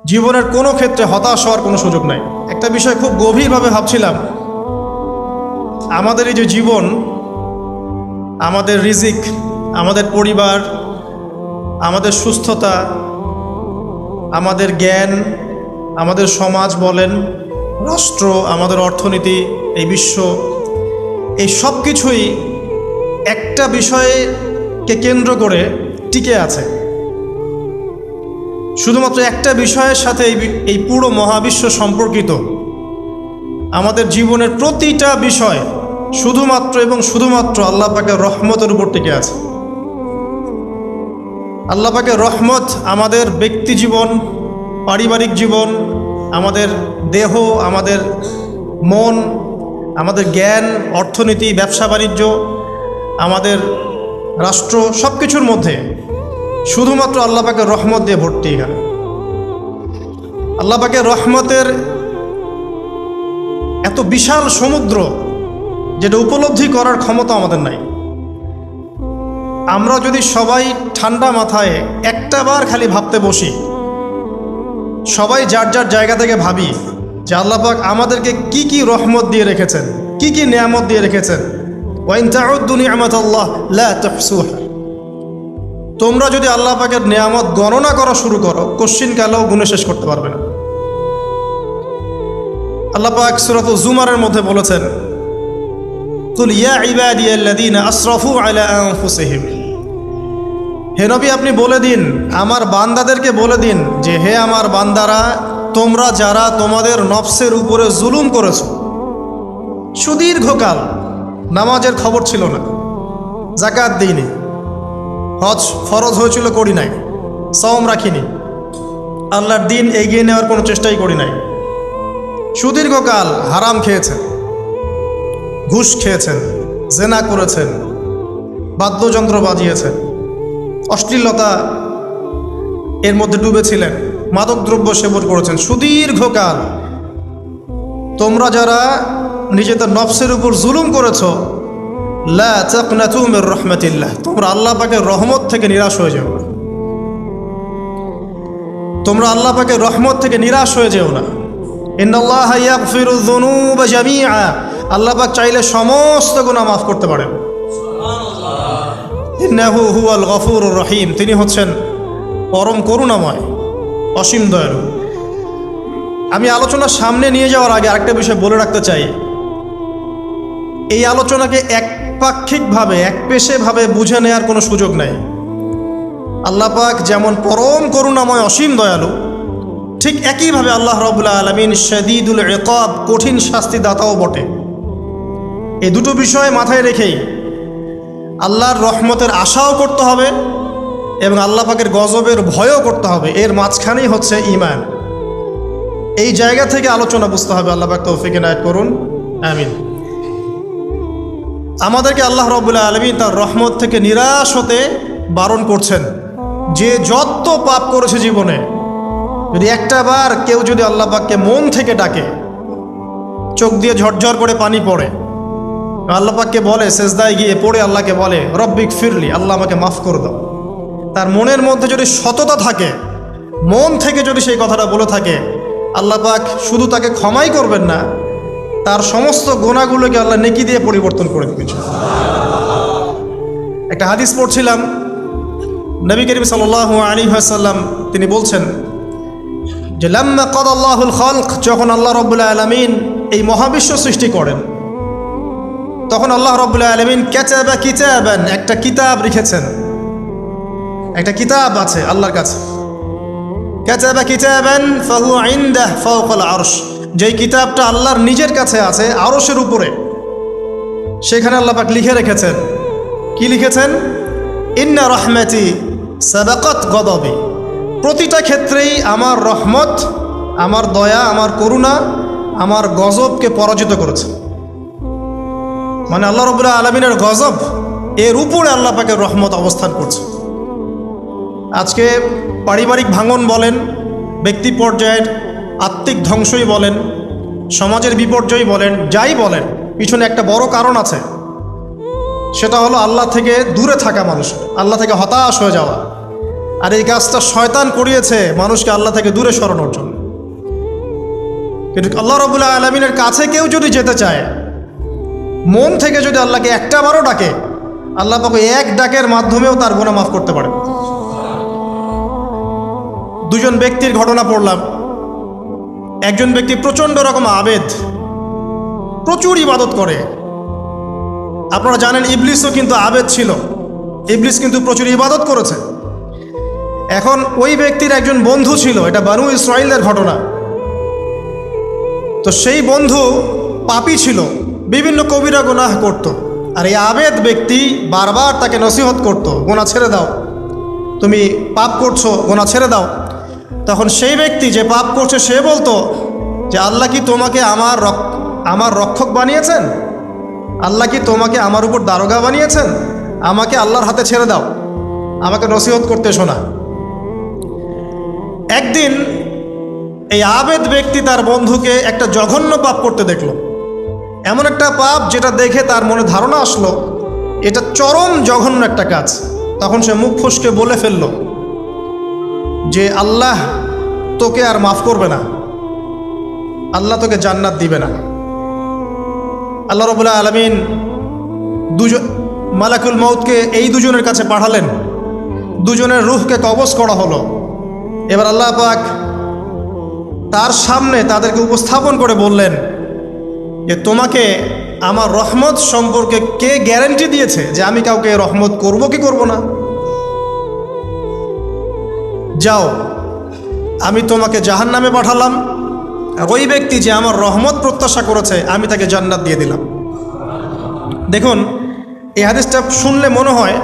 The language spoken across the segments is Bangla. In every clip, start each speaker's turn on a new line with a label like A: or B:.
A: জীবনের কোনো ক্ষেত্রে হতাশ হওয়ার কোনো সুযোগ নাই। একটা বিষয় খুব গভীরভাবে ভাবছিলাম, আমাদের এই যে জীবন, আমাদের রিজিক, আমাদের পরিবার, আমাদের সুস্থতা, আমাদের জ্ঞান, আমাদের সমাজ বলেন, রাষ্ট্র, আমাদের অর্থনীতি, এই বিশ্ব, এই সব কিছুই একটা বিষয়কে কেন্দ্র করে টিকে আছে। শুধুমাত্র একটা বিষয়ের সাথে এই পুরো মহাবিশ্ব সম্পর্কিত। আমাদের জীবনের প্রতিটা বিষয় শুধুমাত্র এবং শুধুমাত্র আল্লাহ পাকের রহমতের উপর টিকে আছে। আল্লাহ পাকের রহমত আমাদের ব্যক্তি জীবন, পারিবারিক জীবন, আমাদের দেহ, আমাদের মন, আমাদের জ্ঞান, অর্থনীতি, ব্যবসা বাণিজ্য, আমাদের রাষ্ট্র, সব কিছুর মধ্যে শুধুমাত্র আল্লাহ পাকের রহমত দিয়ে ভর্তি। এখানে আল্লাহ পাকের রহমতের এত বিশাল সমুদ্র, যেটা উপলব্ধি করার ক্ষমতা আমাদের নাই। আমরা যদি সবাই ঠান্ডা মাথায় একটা বার খালি ভাবতে বসি, সবাই যার যার জায়গা থেকে ভাবি যে আল্লাহ পাক আমাদেরকে কি কি রহমত দিয়ে রেখেছেন, কি কি নিয়ামত দিয়ে রেখেছেন। ওয়াইন তাউদ্দু নি'মাতাল্লাহ লা তুহসুহা। তোমরা যদি আল্লাহ পাকের নিয়ামত গণনা করা শুরু করো, কোশ্চিনকালেও গুণে শেষ করতে পারবে না। আল্লাহ পাক সূরাতুল জুমারের মধ্যে বলেছেন, কুল ইয়া ইবাদিয়াল্লাযীনা আসরাফু আলা আনফুসিহিম। হে নবী, আপনি বলে দিন, আমার বান্দাদেরকে বলে দিন যে হে আমার বান্দারা, তোমরা যারা তোমাদের নফসের উপরে জুলুম করেছো, সুদীর্ঘকাল নামাজের খবর ছিল না, যাকাত দিইনি, হজ ফরজ হয়েছিল করি নাই, সওম রাখিনি, আল্লাহর দিন এগিয়ে নেওয়ার কোনো চেষ্টাই করি নাই, সুদীর্ঘকাল হারাম খেয়েছেন, ঘুষ খেয়েছেন, জেনা করেছেন, বাদ্যযন্ত্র বাজিয়েছেন, অশ্লীলতা এর মধ্যে ডুবেছিলেন, মাদকদ্রব্য সেবন করেছেন, সুদীর্ঘকাল তোমরা যারা নিজেদের নফসের উপর জুলুম করেছো, লা তাকনাতু মির রাহমাতিল্লাহ, তোমরা আল্লাহ পাকের রহমত থেকে নিরাশ হয়ে যেও না। তোমরা আল্লাহ পাকের রহমত থেকে নিরাশ হয়ে যেও না। ইন্নাল্লাহা ইয়াগফিরুয যুনুবা জামিআ। আল্লাহ পাক চাইলে সমস্ত গুনাহ মাফ করতে পারেন। সুবহানাল্লাহ। ইন্নাহু হুয়াল গফুরুর রহিম। তিনি হচ্ছেন পরম করুণাময়, অসীম দয়ালু। আমি আলোচনার সামনে নিয়ে যাওয়ার আগে আরেকটা বিষয় বলে রাখতে চাই। এই আলোচনাকে একপাক্ষিকভাবে, একপেশেভাবে বুঝে নেওয়ার কোনো সুযোগ নেই। আল্লাহ পাক যেমন পরম করুণাময়, অসীম দয়ালু, ঠিক একইভাবে আল্লাহ রাব্বুল আলামিন শাদীদুল ইকাব, কঠিন শাস্তিদাতাও বটে। এই দুটো বিষয় মাথায় রেখেই আল্লাহর রহমতের আশাও করতে হবে এবং আল্লাহ পাকের গজবের ভয়ও করতে হবে। এর মাঝখানেই হচ্ছে ঈমান। এই জায়গা থেকে আলোচনা বুঝতে হবে। আল্লাহ পাক তৌফিক এনায়েত করুন, আমিন। আমাদেরকে আল্লাহ রাব্বুল আলামিন তার রহমত থেকে নিরাশ হতে বারণ করছেন। যে যত পাপ করেছে জীবনে, যদি একটা বার কেউ যদি আল্লাহ পাককে মন থেকে ডাকে, চোখ দিয়ে ঝরঝর করে পানি পড়ে, আল্লাহ পাককে বলে, সেজদায় গিয়ে পড়ে আল্লাহকে বলে, রব্বিক ফিরলি, আল্লাহ আমাকে মাফ করে দাও, তার মনের মধ্যে যদি সততা থাকে, মন থেকে যদি সেই কথাটা বলে থাকে, আল্লাহ পাক শুধু তাকে ক্ষমাই করবেন না, তার সমস্ত গুনাহগুলোকে আল্লাহ নেকি দিয়ে পরিবর্তন করে দিবেন। একটা হাদিস পড়ছিলাম, নবী করিম সাল্লাল্লাহু আলাইহি ওয়াসাল্লাম তিনি বলছেন যে লাম্মা কাদাল্লাহুল খালক, যখন আল্লাহ রাব্বুল আলামিন এই মহাবিশ্ব সৃষ্টি করেন, তখন আল্লাহ রাব্বুল আলামিন কাতাবা কিতাবান, একটা কিতাব লিখেছেন। একটা কিতাব আছে আল্লাহর কাছে, কাতাবা কিতাবান ফাহুয়া ইনদাহু ফাওকাল আরশ, যেই কিতাবটা আল্লাহর নিজের কাছে আছে, আরশের উপরে। সেখানে আল্লাহ পাক লিখে রেখেছেন, কি লিখেছেন? ইন্না রাহমাতি সাবাকাত গদাবি। প্রতিটা ক্ষেত্রেই আমার রহমত, আমার দয়া, আমার করুণা আমার গজবকে পরাজিত করেছে। মানে আল্লাহ রাব্বুল আলামিনের গজব, এর উপরে আল্লাহ পাকের রহমত অবস্থান করছে। আজকে পারিবারিক ভাঙন বলেন, ব্যক্তি পর্যায়ের আত্মিক ধ্বংসই বলেন, সমাজের বিপর্যয় বলেন, যাই বলেন, পিছনে একটা বড় কারণ আছে। সেটা হলো আল্লাহ থেকে দূরে থাকা মানুষ, আল্লাহ থেকে হতাশ হয়ে যাওয়া। আর এই কাজটা শয়তান করিয়েছে মানুষকে আল্লাহ থেকে দূরে সরানোর জন্য। কিন্তু আল্লাহ রাব্বুল আলামিনের কাছে কেউ যদি যেতে চায়, মন থেকে যদি আল্লাহকে একটা বারও ডাকে, আল্লাহ পাক এক ডাকের মাধ্যমেও তার গুনাহ মাফ করতে পারে। দুজন ব্যক্তির ঘটনা পড়লাম। একজন ব্যক্তি প্রচণ্ড রকম আবেদ, প্রচুর ইবাদত করে। আপনারা জানেন ইবলিসও কিন্তু আবেদ ছিল, ইবলিস কিন্তু প্রচুর ইবাদত করেছে। এখন ওই ব্যক্তির একজন বন্ধু ছিল, এটা বানু ইসরাইলের ঘটনা। তো সেই বন্ধু পাপী ছিল, বিভিন্ন কবিরা গুনাহ করত। আর এই আবেদ ব্যক্তি বারবার তাকে নসিহত করত, গুনাহ ছেড়ে দাও, তুমি পাপ করছো, গুনাহ ছেড়ে দাও। তখন সেই ব্যক্তি যে পাপ করছে সে বলতো যে আল্লাহ কি তোমাকে আমার রক্ষক বানিয়েছেন? আল্লাহ কি তোমাকে আমার উপর দারোগা বানিয়েছেন? আমাকে আল্লাহর হাতে ছেড়ে দাও, আমাকে নসিহত করতে শোনা। একদিন এই আবেদ ব্যক্তি তার বন্ধুকে একটা জঘন্য পাপ করতে দেখল, এমন একটা পাপ যেটা দেখে তার মনে ধারণা আসলো এটা চরম জঘন্য একটা কাজ। তখন সে মুখ ফসকে বলে ফেলল যে আল্লাহ তোকে আর মাফ করবে না, আল্লাহ তোকে জান্নাত দিবে না। আল্লাহ রাব্বুল আলামিন মালাকুল মউতকে এই দুজনের কাছে পাঠালেন, দুজনের রূহকে কবজ করা হলো। এবার আল্লাহ পাক তার সামনে তাদেরকে উপস্থাপন করে বললেন যে তোমাকে আমার রহমত সম্পর্কে কে গ্যারান্টি দিয়েছে যে আমি কাউকে রহমত করব কি করব না? যাও, আমি তোমাকে জাহান্নামে পাঠালাম, আর ওই ব্যক্তি যে আমার রহমত প্রত্যাশা করেছে আমি তাকে জান্নাত দিয়ে দিলাম। দেখুন, এই হাদিসটা শুনলে মনে হয়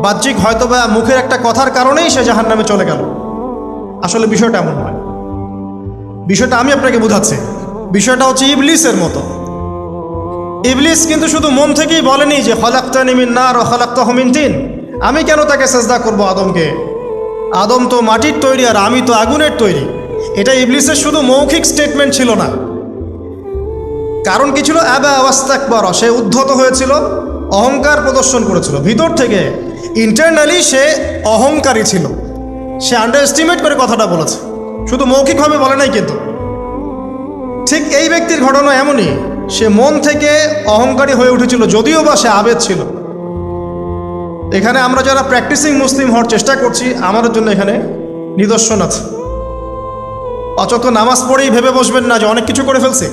A: বাহ্যিক হয়তোবা মুখের একটা কথার কারণেই সে জাহান্নামে চলে গেল। আসলে বিষয়টা এমন নয়। বিষয়টা আমি আপনাকে বোঝাচ্ছি। বিষয়টা হচ্ছে ইবলিসের মতো। ইবলিস কিন্তু শুধু মন থেকেই বলেনি যে খলাকতানি মিন নার ওয়া খলাকতাহু মিন তিন, আমি কেন তাকে সেজদা করব আদমকে, আদম তো মাটির তৈরি আর আমি তো আগুনের তৈরি। এটা ইবলিসের শুধু মৌখিক স্টেটমেন্ট ছিল না, কারণ কি ছিল? আবা ওয়াস্তাকবার, সে উদ্ধত হয়েছিল, অহংকার প্রদর্শন করেছিল। ভিতর থেকে ইন্টারনালি সে অহংকারী ছিল, সে আন্ডার এস্টিমেট করে কথাটা বলেছে, শুধু মৌখিকভাবে বলে নাই। কিন্তু ঠিক এই ব্যক্তির ঘটনা এমনই, সে মন থেকে অহংকারী হয়ে উঠেছিল, যদিও বা সে আবেদ ছিল। এখানে আমরা যারা প্র্যাকটিসিং মুসলিম হওয়ার চেষ্টা করছি, আমাদের জন্য এখানে নিদর্শন আছে। অচক্ষ নামাজ পড়েই ভেবে বসবেন না যে অনেক কিছু করে ফেলছে,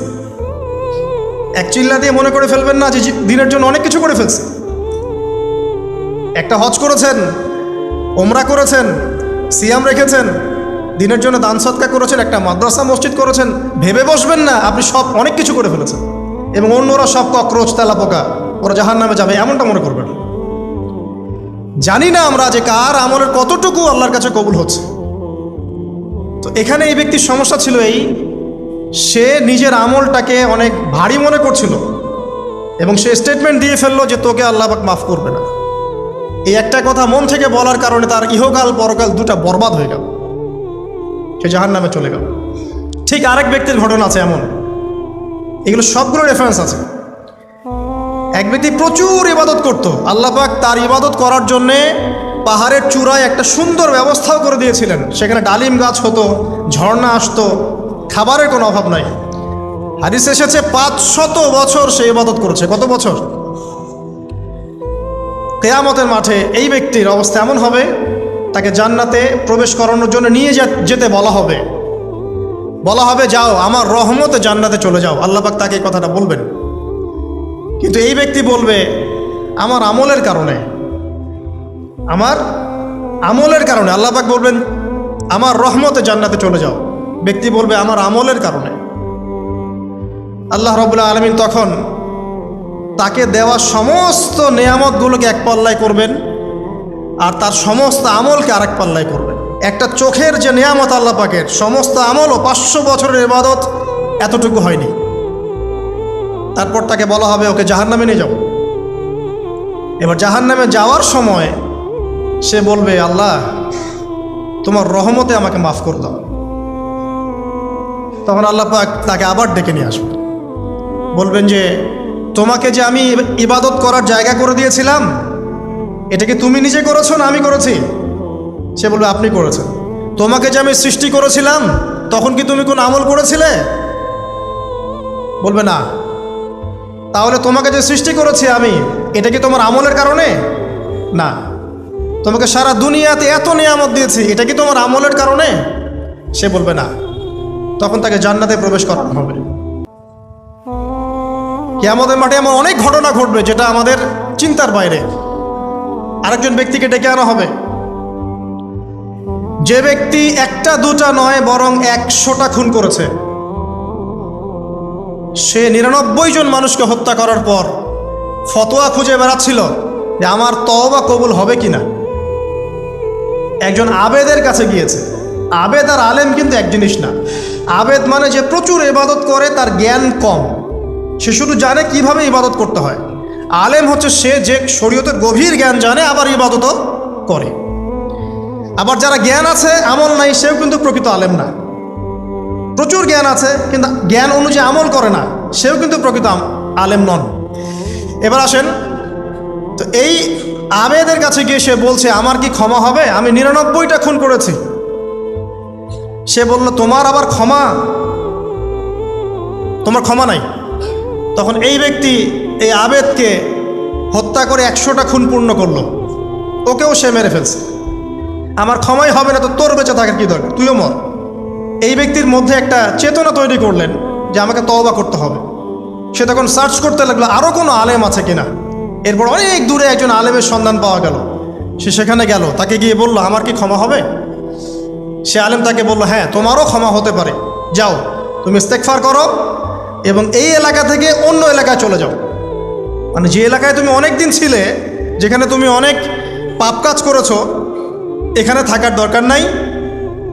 A: এক চিল্লা দিয়ে মনে করে ফেলবেন না যে দিনের জন্য অনেক কিছু করে ফেলছে। একটা হজ করেছেন, ওমরা করেছেন, সিয়াম রেখেছেন, দিনের জন্য দান সদকা করেছেন, একটা মাদ্রাসা মসজিদ করেছেন, ভেবে বসবেন না আপনি সব অনেক কিছু করে ফেলেছেন এবং অন্যরা সব ককরোচ তেলাপোকা, ওরা জাহান্নামে যাবে, এমনটা মনে করবেন। জানি না আমরা যে কার আমলের কতটুকু আল্লাহর কাছে কবুল হচ্ছে। তো এখানে এই ব্যক্তির সমস্যা ছিল এই, সে নিজের আমলটাকে অনেক ভারী মনে করছিল এবং সে স্টেটমেন্ট দিয়ে ফেললো যে তোকে আল্লাহ পাক মাফ করবে না। এই একটা কথা মন থেকে বলার কারণে তার ইহকাল পরকাল দুটা বরবাদ হয়ে গেল, সে জাহান্নামে চলে গেল। ঠিক আরেক ব্যক্তির ঘটনা আছে এমন, এগুলো সবগুলো রেফারেন্স আছে। এক ব্যক্তি প্রচুর ইবাদত করত, আল্লাহ পাক তার ইবাদত করার জন্যে পাহাড়ের চূড়ায় একটা সুন্দর ব্যবস্থাও করে দিয়েছিলেন। সেখানে ডালিম গাছ হতো, ঝর্ণা আসতো, খাবারের কোনো অভাব নাই। হাদিস এসেছে 500 বছর সে ইবাদত করেছে। কত বছর? কিয়ামতের মাঠে এই ব্যক্তির অবস্থা এমন হবে, তাকে জান্নাতে প্রবেশ করানোর জন্য নিয়ে যেতে বলা হবে যাও আমার রহমতে জান্নাতে চলে যাও। আল্লাহ পাক তাকে এই কথাটা বলবেন, কিন্তু এই ব্যক্তি বলবে আমার আমলের কারণে আল্লাহ পাক বলবেন আমার রহমতে জান্নাতে চলে যাও। ব্যক্তি বলবে আমার আমলের কারণে। আল্লাহ রাব্বুল আলামিন তখন তাকে দেওয়া সমস্ত নেয়ামতগুলোকে এক পাল্লায় করবেন আর তার সমস্ত আমলকে আরেক পাল্লায় করবেন। একটা চোখের যে নেয়ামত আল্লাহ পাকের, সমস্ত আমল ও 500 বছরের ইবাদত এতটুকু হয়নি। তারপর তাকে বলা হবে ওকে জাহান্নামে নিয়ে যাও। এবার জাহান্নামে যাওয়ার সময় সে বলবে আল্লাহ তোমার রহমতে আমাকে মাফ করে দাও। তখন আল্লাহ পাক তাকে আবার ডেকে নিয়ে আসবে, বলবেন যে তোমাকে যে আমি ইবাদত করার জায়গা করে দিয়েছিলাম, এটা কি তুমি নিজে করেছো না আমি করেছি? সে বলবে আপনি করেছেন। তোমাকে যে আমি সৃষ্টি করেছিলাম তখন কি তুমি কোন আমল করেছিলে? বলবে না। তাহলে তোমাকে যে সৃষ্টি করেছি আমি, এটা কি তোমার আমলের কারণে? না। তোমাকে সারা দুনিয়াতে এত নিয়ামত দিয়েছি, এটা কি তোমার আমলের কারণে? সে বলবে না। তখন তাকে জান্নাতে প্রবেশ করানো হবে। কিয়ামতের মাঠে এমন অনেক ঘটনা ঘটবে যেটা আমাদের চিন্তার বাইরে। আরেকজন ব্যক্তিকে ডেকে আনা হবে, যে ব্যক্তি একটা দুটা নয় বরং 100টা খুন করেছে। সে 99 জন মানুষকে হত্যা করার পর ফতোয়া খুঁজে বেড়াচ্ছিল যে আমার তওবা কবুল হবে কিনা। একজন আবেদের কাছে গিয়েছে। আবেদ আর আলেম কিন্তু এক জিনিস না। আবেদ মানে যে প্রচুর ইবাদত করে, তার জ্ঞান কম, সে শুধু জানে কিভাবে ইবাদত করতে হয়। আলেম হচ্ছে সে যে শরীয়তের গভীর জ্ঞান জানে, আবার ইবাদতও করে। আবার যারা জ্ঞান আছে আমল নাই, সেও কিন্তু প্রকৃত আলেম না। প্রচুর জ্ঞান আছে কিন্তু জ্ঞান অনুযায়ী আমল করে না, সেও কিন্তু প্রকৃত আলেম নন। এবার আসেন, তো এই আবেদের কাছে গিয়ে সে বলছে আমার কি ক্ষমা হবে? আমি 99টা খুন করেছি। সে বলল তোমার আবার ক্ষমা? তোমার ক্ষমা নাই। তখন এই ব্যক্তি এই আবেদকে হত্যা করে 100টা খুন পূর্ণ করলো, ওকেও সে মেরে ফেলছে। আমার ক্ষমাই হবে না তো তোর বেঁচে থাকার কি দরকার, তুইও মর। এই ব্যক্তির মধ্যে একটা চেতনা তৈরি করলেন যে আমাকে তওবা করতে হবে। সে তখন সার্চ করতে লাগলো আরও কোনো আলেম আছে কিনা। এরপর অনেক দূরে একজন আলেমের সন্ধান পাওয়া গেল। সে সেখানে গেল, তাকে গিয়ে বলল আমার কি ক্ষমা হবে? সে আলেম তাকে বলল হ্যাঁ, তোমারও ক্ষমা হতে পারে। যাও, তুমি ইস্তেগফার করো এবং এই এলাকা থেকে অন্য এলাকায় চলে যাও। মানে যে এলাকায় তুমি অনেক দিন ছিলে, যেখানে তুমি অনেক পাপ কাজ করেছো, এখানে থাকার দরকার নাই।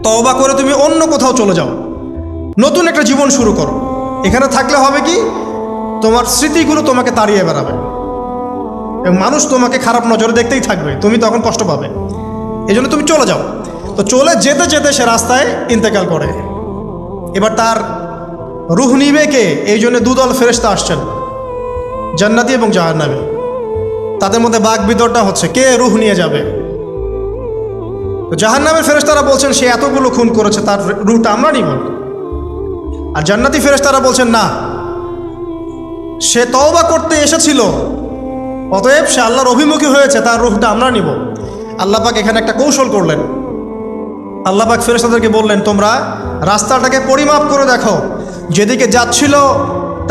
A: তওবা করে তুমি অন্য কোথাও চলে যাও, নতুন একটা জীবন শুরু করো। এখানে থাকলে হবে কি, তোমার স্মৃতিগুলো তোমাকে তাড়িয়ে বেড়াবে এবং মানুষ তোমাকে খারাপ নজরে দেখতেই থাকবে, তুমি তখন কষ্ট পাবে। এই জন্য তুমি চলে যাও। তো চলে যেতে যেতে সে রাস্তায় ইন্তেকাল করে। এবার তার রুহ নিবে কে? এই জন্য দুদল ফেরেশতা আসছেন, জান্নাতি এবং জাহান্নামী। তাদের মধ্যে বাক বিতরটা হচ্ছে কে রুহ নিয়ে যাবে। তো জাহান্নামের ফেরেশতারা বলছেন সে এতগুলো খুন করেছে, তার রুহটা আমরা নিব। আর জান্নাতি ফেরেশতারা বলছেন না, সে তওবা করতে এসেছিল, অতএব সে আল্লাহর অভিমুখী হয়েছে, তার রুহটা আমরা নিব। আল্লাহ পাক এখানে একটা কৌশল করলেন। আল্লাহ পাক ফেরেশতাদেরকে বললেন তোমরা রাস্তাটাকে পরিমাপ করে দেখো, যেদিকে যাচ্ছিল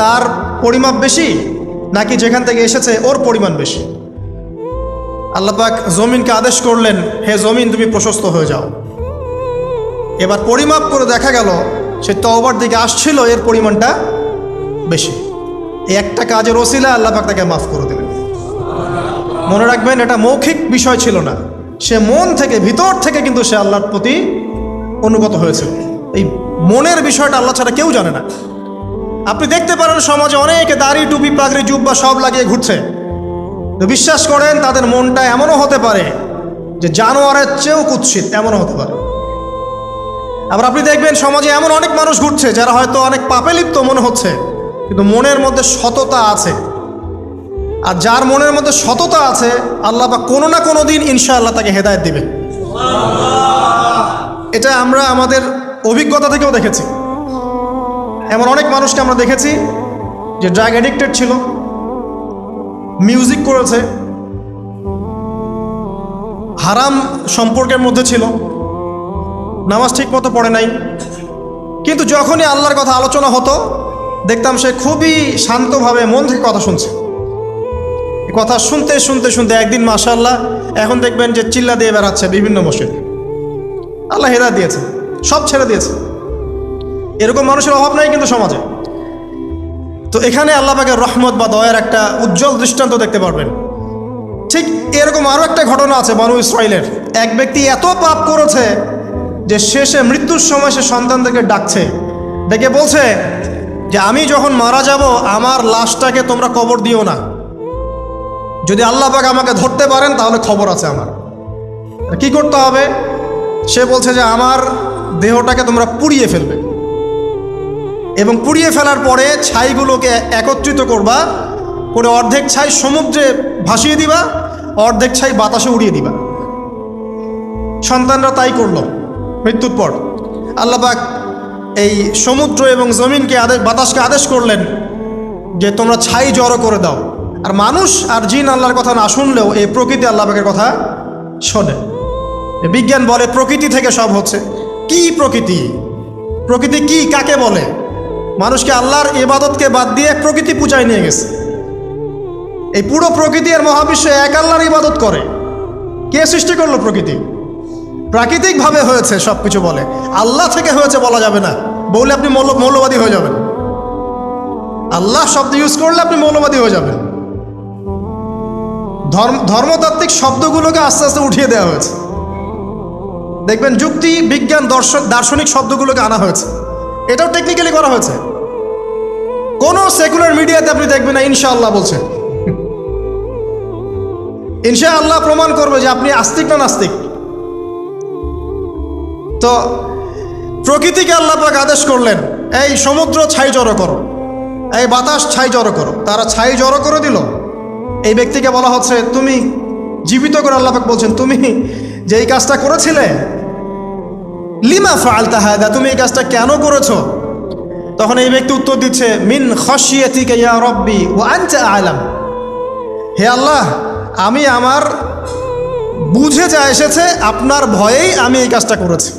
A: তার পরিমাপ বেশি নাকি যেখান থেকে এসেছে ওর পরিমাণ বেশি। আল্লাহ পাক জমিনকে আদেশ করলেন হে জমিন তুমি প্রশস্ত হয়ে যাও। এবার পরিমাপ করে দেখা গেল সে তওবার দিকে আসছিল, এর পরিমাণটা বেশি। এই একটা কাজের ওসিলা আল্লাহ পাক তাকে মাফ করে দিলেন। মনে রাখবেন, এটা মৌখিক বিষয় ছিল না, সে মন থেকে ভিতর থেকে কিন্তু সে আল্লাহর প্রতি অনুগত হয়েছিল। এই মনের বিষয়টা আল্লাহ ছাড়া কেউ জানে না। আপনি দেখতে পারেন সমাজে অনেকে দাড়ি টুপি পাগড়ি জুব্বা সব লাগিয়ে ঘুরছে, তো বিশ্বাস করেন তাদের মনটা এমনও হতে পারে যে জানোয়ারের চেয়েও কুৎসিত, এমনও হতে পারে। আবার আপনি দেখবেন সমাজে এমন অনেক মানুষ ঘুরছে যারা হয়তো অনেক পাপে লিপ্ত মনে হচ্ছে, কিন্তু মনের মধ্যে সততা আছে। আর যার মনের মধ্যে সততা আছে, আল্লাহ বা কোনো না কোনো দিন ইনশাআল্লাহ তাকে হেদায়েত দিবে। এটা আমরা আমাদের অভিজ্ঞতা থেকেও দেখেছি। এমন অনেক মানুষকে আমরা দেখেছি যে ড্রাগ অ্যাডিক্টেড ছিল, মিউজিক করেছে, হারাম সম্পর্কের মধ্যে ছিল, নামাজ ঠিক মতো পড়ে নাই, কিন্তু যখনই আল্লাহর কথা আলোচনা হতো দেখতাম সে খুবই শান্তভাবে মন থেকে কথা শুনছে। কথা শুনতে শুনতে শুনতে একদিন মাশাআল্লাহ এখন দেখবেন যে চিল্লা দিয়ে বেড়াচ্ছে বিভিন্ন মসজিদে। আল্লাহ হেদায়েত দিয়েছে, সব ছেড়ে দিয়েছে। এরকম মানুষের অভাব নাই কিন্তু সমাজে। তো এখানে আল্লাহ পাকের রহমত বা দয়ার একটা উজ্জ্বল দৃষ্টান্ত দেখতে পারবেন। ঠিক এরকম আরও একটা ঘটনা আছে বনু ইসরাইলের। এক ব্যক্তি এত পাপ করেছে যে শেষে মৃত্যুর সময় সে সন্তানদেরকে ডাকছে, ডেকে বলছে যে আমি যখন মারা যাব আমার লাশটাকে তোমরা কবর দিও না, যদি আল্লাহ পাক আমাকে ধরতে পারেন তাহলে খবর আছে আমার। কি করতে হবে? সে বলছে যে আমার দেহটাকে তোমরা পুড়িয়ে ফেলবে এবং পুড়িয়ে ফেলার পরে ছাইগুলোকে একত্রিত করবা, করে অর্ধেক ছাই সমুদ্রে ভাসিয়ে দিবা, অর্ধেক ছাই বাতাসে উড়িয়ে দিবা। সন্তানরা তাই করলো মৃত্যুর পর। আল্লাহ পাক এই সমুদ্র এবং জমিনকে বাতাসকে আদেশ করলেন যে তোমরা ছাই জড়ো করে দাও। আর মানুষ আর জিন আল্লাহর কথা না শুনলেও এই প্রকৃতি আল্লাহ পাকের কথা শোনে। বিজ্ঞান বলে প্রকৃতি থেকে সব হচ্ছে। কি প্রকৃতি? প্রকৃতি কি, কাকে বলে? মানুষকে আল্লাহর ইবাদতকে বাদ দিয়ে প্রকৃতি পূজায় নিয়ে গেছে। এই পুরো প্রকৃতি আর মহাবিশ্বে এক আল্লাহর ইবাদত করে। কে সৃষ্টি করলো প্রকৃতি? প্রাকৃতিকভাবে হয়েছে সব কিছু বলে, আল্লাহ থেকে হয়েছে বলা যাবে না। বললে আপনি মৌলবাদী হয়ে যাবেন। আল্লাহ শব্দ ইউজ করলে আপনি মৌলবাদী হয়ে যাবেন। ধর্মতাত্ত্বিক শব্দগুলোকে আস্তে আস্তে উঠিয়ে দেওয়া হয়েছে। দেখবেন যুক্তি, বিজ্ঞান, দার্শনিক শব্দগুলোকে আনা হয়েছে। এটাও টেকনিক্যালি করা হয়েছে। কোনো সেকুলার মিডিয়াতে আপনি দেখবেন না ইনশাআল্লাহ বলছে। ইনশাআল্লাহ প্রমাণ করবে যে আপনি আস্তিক না নাস্তিক। তো প্রকৃতিকে আল্লাহ পাক আদেশ করলেন, এই সমুদ্র ছাই জড়ো করো, এই বাতাস ছাই জড়ো করো। তারা ছাই জড়ো করে দিল। এই ব্যক্তিকে বলা হচ্ছে তুমি জীবিত করে আল্লাহ পাক বলছেন তুমি যে এই কাজটা করেছিলে, লিমা ফাআলতা হাদা, তুমি এই কাজটা কেন করেছো? তখন এই ব্যক্তি উত্তর দিচ্ছে, মিন খাশিয়াতিকা ইয়া রাব্বি ওয়া আনতা আ'লাম। হে আল্লাহ, আমি আমার বুঝে যা এসেছে আপনার ভয়েই আমি এই কাজটা করেছি।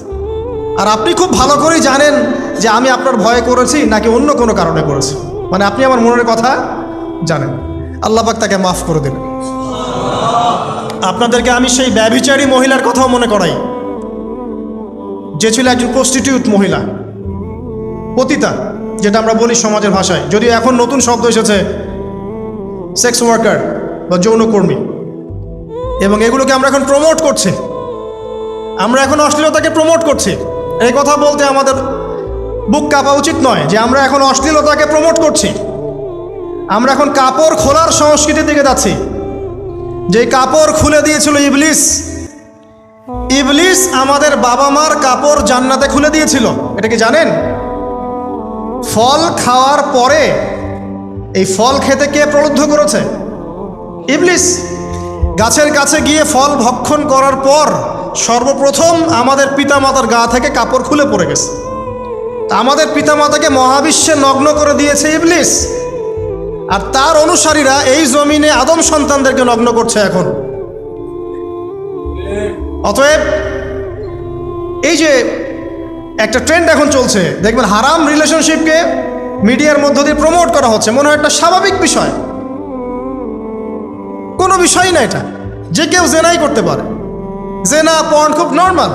A: আর আপনি খুব ভালো করেই জানেন যে আমি আপনার ভয়ে করেছি নাকি অন্য কোনো কারণে করেছি। মানে আপনি আমার মনের কথা জানেন। আল্লাহ পাক তাকে মাফ করে দিলেন। আপনাদেরকে আমি সেই ব্যভিচারী মহিলার কথাও মনে করাই, যে ছিল একজন প্রস্টিটিউট মহিলা, পতিতা, যেটা আমরা বলি সমাজের ভাষায়। যদিও এখন নতুন শব্দ এসেছে সেক্স ওয়ার্কার বা যৌনকর্মী, এবং এগুলোকে আমরা এখন প্রমোট করছি। আমরা এখন অশ্লীলতাকে প্রমোট করছি। এই কথা বলতে আমাদের বুক কাঁপা উচিত নয় যে আমরা এখন অশ্লীলতাকে প্রমোট করছি। আমরা এখন কাপড় খোলার সংস্কৃতির দিকে যাচ্ছি। যে কাপড় খুলে দিয়েছিল ইবলিস। ইবলিস আমাদের বাবা মার কাপড় জান্নাতে খুলে দিয়েছিল। এটা কি জানেন? ফল খাওয়ার পরে এই ফল খেতে কে প্রলুব্ধ করেছে? ইবলিস। গাছের কাছে গিয়ে ফল ভক্ষণ করার পর সর্বপ্রথম আমাদের পিতামাতার গা থেকে কাপড় খুলে পড়ে গেছে। আমাদের পিতামাতাকে মহাবিশ্বে নগ্ন করে দিয়েছে ইবলিস। আর তার অনুসারীরা এই জমিনে আদম সন্তানদেরকে নগ্ন করছে এখন। অতএব এই যে একটা ট্রেন্ড এখন চলছে, দেখবেন হারাম রিলেশনশিপকে মিডিয়ার মধ্য দিয়ে প্রমোট করা হচ্ছে। মনে হয় একটা স্বাভাবিক বিষয়, কোনো বিষয় না এটা, যে কেউ জেনাই করতে পারে। জেনা, পর্ন খুব নর্মাল।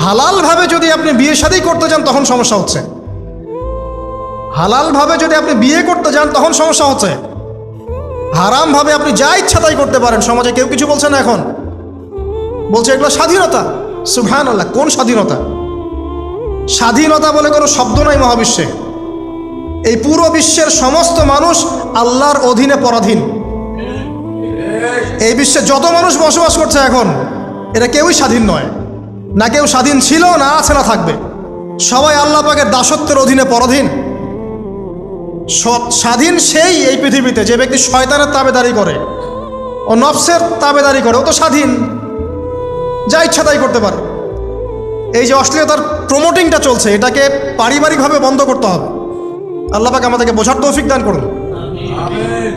A: হালালভাবে যদি আপনি বিয়ে শাদী করতে যান তখন সমস্যা হচ্ছে। হালালভাবে যদি আপনি বিয়ে করতে যান তখন সমস্যা হচ্ছে। হারামভাবে আপনি যা ইচ্ছা তাই করতে পারেন, সমাজে কেউ কিছু বলছে না। এখন বলছে এগুলো স্বাধীনতা। সুবহানাল্লাহ, কোন স্বাধীনতা? স্বাধীনতা বলে কোনো শব্দ নাই মহাবিশ্বে। এই পুরো বিশ্বের সমস্ত মানুষ আল্লাহর অধীনে পরাধীন। এই বিশ্বে যত মানুষ বসবাস করছে এখন, এরা কেউই স্বাধীন নয়। না কেউ স্বাধীন ছিল, না আছে, না থাকবে। সবাই আল্লাহ পাকের দাসত্বের অধীনে পরাধীন। স্বাধীন সেই এই পৃথিবীতে যে ব্যক্তি শয়তানের তাবেদারি করে ও নফসের তাবেদারি করে, ও তো স্বাধীন, যা ইচ্ছা তাই করতে পারে। এই যে অশ্লীলতার প্রমোটিংটা চলছে, এটাকে পারিবারিকভাবে বন্ধ করতে হবে। আল্লাহ পাক আমাদেরকে বোঝার তৌফিক দান করুন।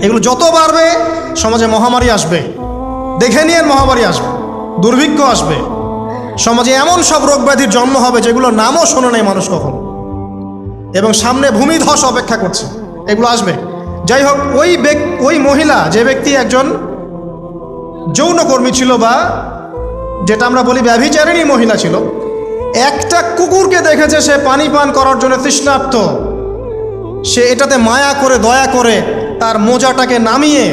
A: এগুলো যত বাড়বে সমাজে মহামারী আসবে। দেখে নিয়ে মহামারী আসবে, দুর্ভিক্ষ আসবে, সমাজে এমন সব রোগ ব্যাধির জন্ম হবে যেগুলোর নামও শোনে নাই মানুষ কখন। এবং সামনে ভূমিধস অপেক্ষা করছে, এগুলো আসবে। যাই হোক, ওই মহিলা, যে ব্যক্তি একজন যৌনকর্মী ছিল, বা যেটা আমরা বলি ব্যভিচারিণী মহিলা ছিল, একটা কুকুরকে দেখেছে সে পানি পান করার জন্য তৃষ্ণার্ত। সে এটাতে মায়া করে, দয়া করে তার মোজাটাকে নামিয়ে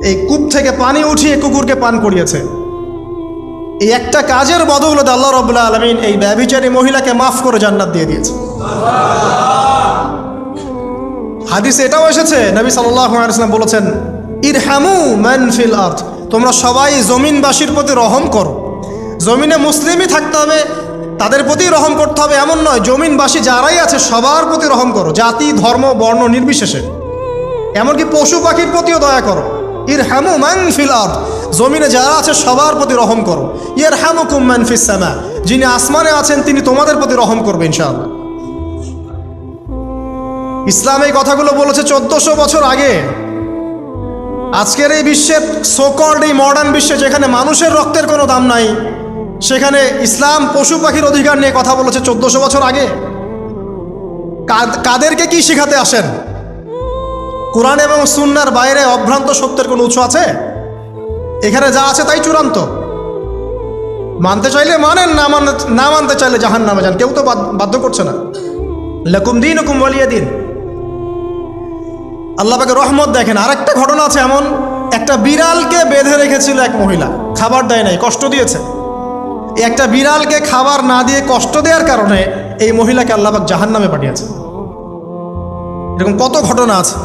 A: এই কূপ থেকে পানি উঠিয়ে কুকুরকে পান করিয়েছে। এই একটা কাজের বদৌলতে আল্লাহ রাব্বুল আলামিন এই ব্যভিচারী মহিলাকে মাফ করে জান্নাত দিয়ে দিয়েছে। হাদিসে এটাও এসেছে, নবী সাল্লাল্লাহু আলাইহি ওয়াসাল্লাম বলেছেন, ইরহামু মান ফিল আরদ, তোমরা সবাই জমিনবাসীর প্রতি রহম করো। জমিনে মুসলিমই থাকতে হবে, তাদের প্রতি রহম করতে হবে এমন নয়। জমিনবাসী যারাই আছে সবার প্রতি রহম করো, জাতি, ধর্ম, বর্ণ নির্বিশেষে। এমনকি পশু পাখির প্রতিও দয়া করো। ইরহামু মান ফিল আরদ, জমিনে যারা আছে সবার প্রতি রহম করো। ইয়ারহামুকুম মান ফিস সামা, যিনি আসমানে আছেন তিনি তোমাদের প্রতি রহম করবে ইনশাআল্লাহ। ইসলাম এই কথাগুলো বলেছে 1400 বছর আগে। আজকের এই বিশ্বের সোকল্ড এই মডার্ন বিশ্বে যেখানে মানুষের রক্তের কোনো দাম নাই, সেখানে ইসলাম পশু পাখির অধিকার নিয়ে কথা বলেছে 1400 বছর আগে। কাদেরকে কি শিখাতে আসেন? কোরআন এবং সুন্নাহর বাইরে অভ্রান্ত সত্যের কোনো উৎস আছে? এখানে যা আছে তাই চূড়ান্ত। মানতে চাইলে মানেন, না মানতে চাইলে জাহান্নামে যান, কেউ তো বাধ্য করছে না। লাকুম দীনুকুম ওয়ালিয়া দিন। আল্লাহ পাকের রহমত দেখেন। আরেকটা ঘটনা আছে এমন, একটা বিড়ালকে বেঁধে রেখেছিল এক মহিলা, খাবার দেয় নাই, কষ্ট দিয়েছে। একটা বিড়ালকে খাবার না দিয়ে কষ্ট দেওয়ার কারণে এই মহিলাকে আল্লাহ পাক জাহান্নামে পাঠিয়েছে। এরকম কত ঘটনা আছে।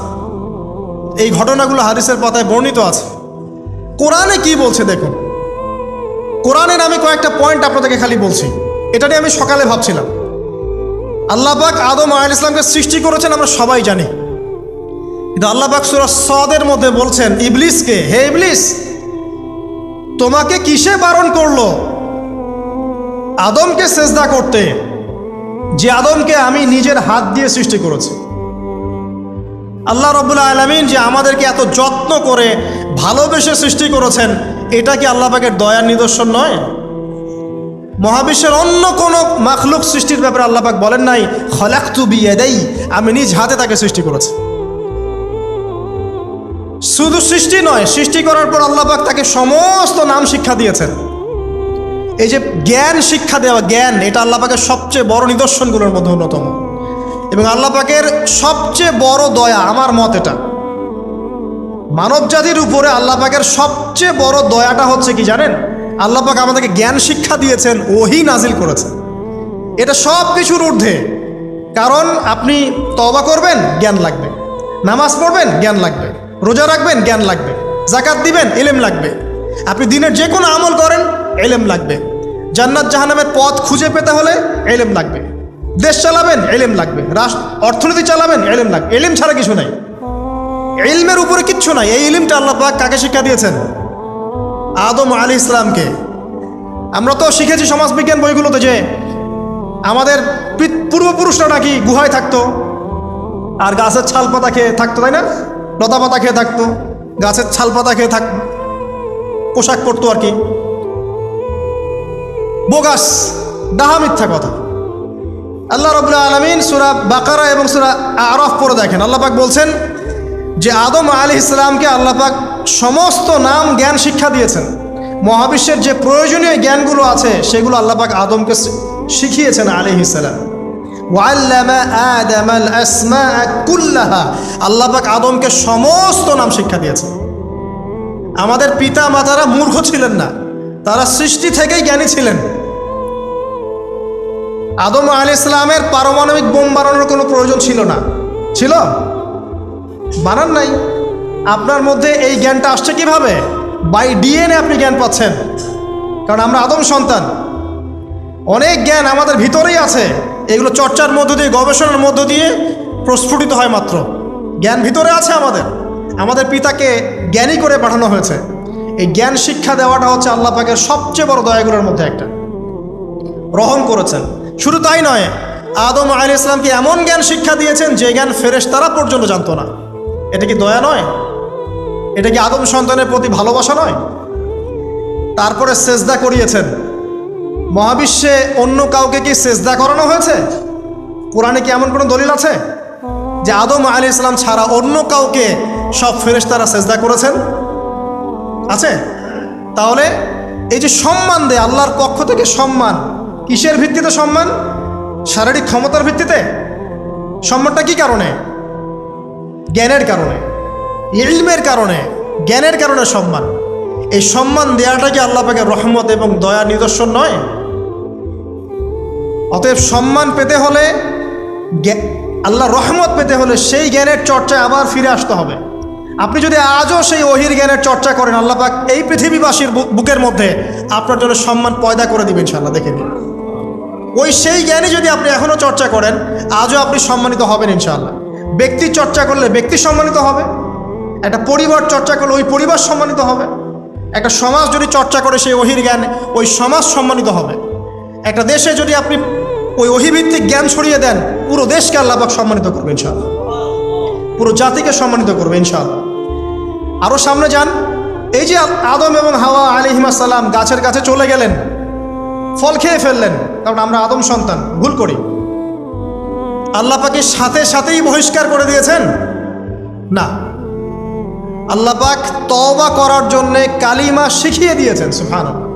A: এই ঘটনাগুলো হাদিসের পাতায় বর্ণিত আছে। কোরআনে কি বলছে দেখুন। কোরআনের আমি কয়েকটা পয়েন্ট আপনাদেরকে খালি বলছি, এটা নিয়ে আমি সকালে ভাবছিলাম। আল্লাহ পাক আদম আলাইহিস সালামকে সৃষ্টি করেছেন আমরা সবাই জানি, কিন্তু আল্লাহ পাক সূরা সদের মধ্যে বলছেন ইবলিসকে, হে ইবলিস তোমাকে কিসে বারণ করলো আদমকে সেজদা করতে, যে আদমকে আমি নিজের হাত দিয়ে সৃষ্টি করেছি। আল্লাহ রাব্বুল আলামিন যে আমাদেরকে এত যত্ন করে ভালোবেসে সৃষ্টি করেছেন, এটা কি আল্লাহ পাকের দয়ার নিদর্শন নয়? মহাবিশ্বের অন্য কোনো মাখলুক সৃষ্টির ব্যাপারে আল্লাহ পাক বলেন নাই খলাকতু বিয়াদাই, আমি নিজ হাতে তাকে সৃষ্টি করেছি। শুধু সৃষ্টি নয়, সৃষ্টি করার পর আল্লাহ পাক তাকে সমস্ত নাম শিক্ষা দিয়েছেন। এই যে জ্ঞান শিক্ষা দেওয়া, জ্ঞান, এটা আল্লাহ পাকের সবচেয়ে বড় নিদর্শনগুলোর মধ্যে অন্যতম। এবং আল্লাহ পাকের সবচেয়ে বড় দয়া, আমার মত এটা, মানব জাতির উপরে আল্লাহ পাকের সবচেয়ে বড় দয়াটা হচ্ছে কি জানেন? আল্লাহ পাক আমাদেরকে জ্ঞান শিক্ষা দিয়েছেন, ওহী নাজিল করেছেন। এটা সব কিছুর ঊর্ধ্বে। কারণ আপনি তওবা করবেন, জ্ঞান লাগবে। নামাজ পড়বেন, জ্ঞান লাগবে। রোজা রাখবেন, জ্ঞান লাগবে। যাকাত দিবেন, ইলম লাগবে। আপনি দিনের যে কোনো আমল করেন, ইলম লাগবে। জান্নাত জাহান্নামের পথ খুঁজে পেতে হলে ইলম লাগবে। দেশ চালাবেন, ইলম লাগবে। অর্থনীতি চালাবেন, ইলম লাগবে। ইলম ছাড়া কিছু নাই, ইলমের উপরে কিচ্ছু নাই। এই ইলমটা আল্লাহ পাক কাকে শিক্ষা দিয়েছেন? আদম আলাইহিস সালামকে। আমরা তো শিখেছি সমাজবিজ্ঞান বইগুলোতে যে আমাদের পূর্বপুরুষরা নাকি গুহায় থাকতো আর গাছের ছাল পাতা খেয়ে থাকতো, তাই না? লতা পাতা খেয়ে থাকতো, গাছের ছাল পাতা খেয়ে থাকতো, পোশাক পরতো আর কি। বোগাস, ডাহা, মিথ্যা কথা। আল্লাহ রাব্বুল আলামিন সূরা বাকারা এবং সূরা আরাফ পড়ে দেখেন, আল্লাহ পাক বলছেন যে আদম আলাইহিস সালামকে আল্লাহ পাক সমস্ত নাম জ্ঞান শিক্ষা দিয়েছেন। মহাবিশ্বের যে প্রয়োজনীয় জ্ঞানগুলো আছে সেগুলো আল্লাহ পাক আদমকে শিখিয়েছেন আলাইহিস সালাম। ওয়াল্লামা আদামাল আসমাআ কুল্লাহা, আল্লাহ পাক আদমকে সমস্ত নাম শিক্ষা দিয়েছেন। আমাদের পিতা মাতারা মূর্খ ছিলেন না, তারা সৃষ্টি থেকেই জ্ঞানী ছিলেন। আদম আলাইহিস সালামের পারমাণবিক বোম বানানোর কোনো প্রয়োজন ছিল না। ছিল? বানান নাই। আপনার মধ্যে এই জ্ঞানটা আসছে কিভাবে? বাই ডিএনএ আপনি জ্ঞান পাচ্ছেন, কারণ আমরা আদম সন্তান। অনেক জ্ঞান আমাদের ভিতরেই আছে, এগুলো চর্চার মধ্য দিয়ে, গবেষণার মধ্য দিয়ে প্রস্ফুটিত হয় মাত্র। জ্ঞান ভিতরে আছে আমাদের, আমাদের পিতাকে জ্ঞানী করে পাঠানো হয়েছে। এই জ্ঞান শিক্ষা দেওয়াটা হচ্ছে আল্লাহ পাকের সবচেয়ে বড় দয়াগুলোর মধ্যে একটা। রহম করেছেন। শুধু তাই নয়, আদম আলাইহিস সালামকে এমন জ্ঞান শিক্ষা দিয়েছেন যে জ্ঞান ফেরেশতারা পর্যন্ত জানতো না। এটা কি দয়া নয়? এটা কি আদম সন্তানের প্রতি ভালোবাসা নয়? তারপরে সেজদা করিয়েছেন। মহাবিশ্বে অন্য কাউকে কি সেজদা করানো হয়েছে? কোরআনে কি এমন কোনো দলিল আছে যে আদম আলাইহিস সালাম ছাড়া অন্য কাউকে সব ফেরেশতারা সেজদা করেছেন? আছে? তাহলে এই যে সম্মান দেয় আল্লাহর পক্ষ থেকে, সম্মান কিসের ভিত্তিতে? সম্মান শারীরিক ক্ষমতার ভিত্তিতে? সম্মানটা কি কারণে? জ্ঞানের কারণে, ইলমের কারণে, জ্ঞানের কারণে সম্মান। এই সম্মান দেওয়াটা কি আল্লাহ পাকের রহমত এবং দয়ার নিদর্শন নয়? অতএব সম্মান পেতে হলে, আল্লাহর রহমত পেতে হলে সেই জ্ঞানের চর্চায় আবার ফিরে আসতে হবে। আপনি যদি আজও সেই ওহির জ্ঞানের চর্চা করেন, আল্লাহ পাক এই পৃথিবীবাসীর বুকের মধ্যে আপনার জন্য সম্মান পয়দা করে দিবেন ইনশাআল্লাহ। দেখে নিন, ওই সেই জ্ঞানই যদি আপনি এখনও চর্চা করেন, আজও আপনি সম্মানিত হবেন ইনশাআল্লাহ। ব্যক্তি চর্চা করলে ব্যক্তি সম্মানিত হবে, একটা পরিবার চর্চা করলে ওই পরিবার সম্মানিত হবে। একটা সমাজ যদি চর্চা করে সেই ওহির জ্ঞান, ওই সমাজ সম্মানিত হবে। একটা দেশে যদি আপনি ওই ওহিভিত্তিক জ্ঞান ছড়িয়ে দেন, পুরো দেশকে আল্লাহ পাক সম্মানিত করবে ইনশাআল্লাহ, পুরো জাতিকে সম্মানিত করবে ইনশাআল্লাহ। আরও সামনে যান, এই যে আদম এবং হাওয়া আলাইহিস সালাম গাছের কাছে চলে গেলেন, ফল খেয়ে ফেললেন, কারণ আমরা আদম সন্তান, ভুল করি। আল্লাহ পাক সাথে সাথেই বহিষ্কার করে দিয়েছেন? না, আল্লাহ পাক তওবা করার জন্যে কালিমা শিখিয়ে দিয়েছেন। সুবহানাল্লাহ,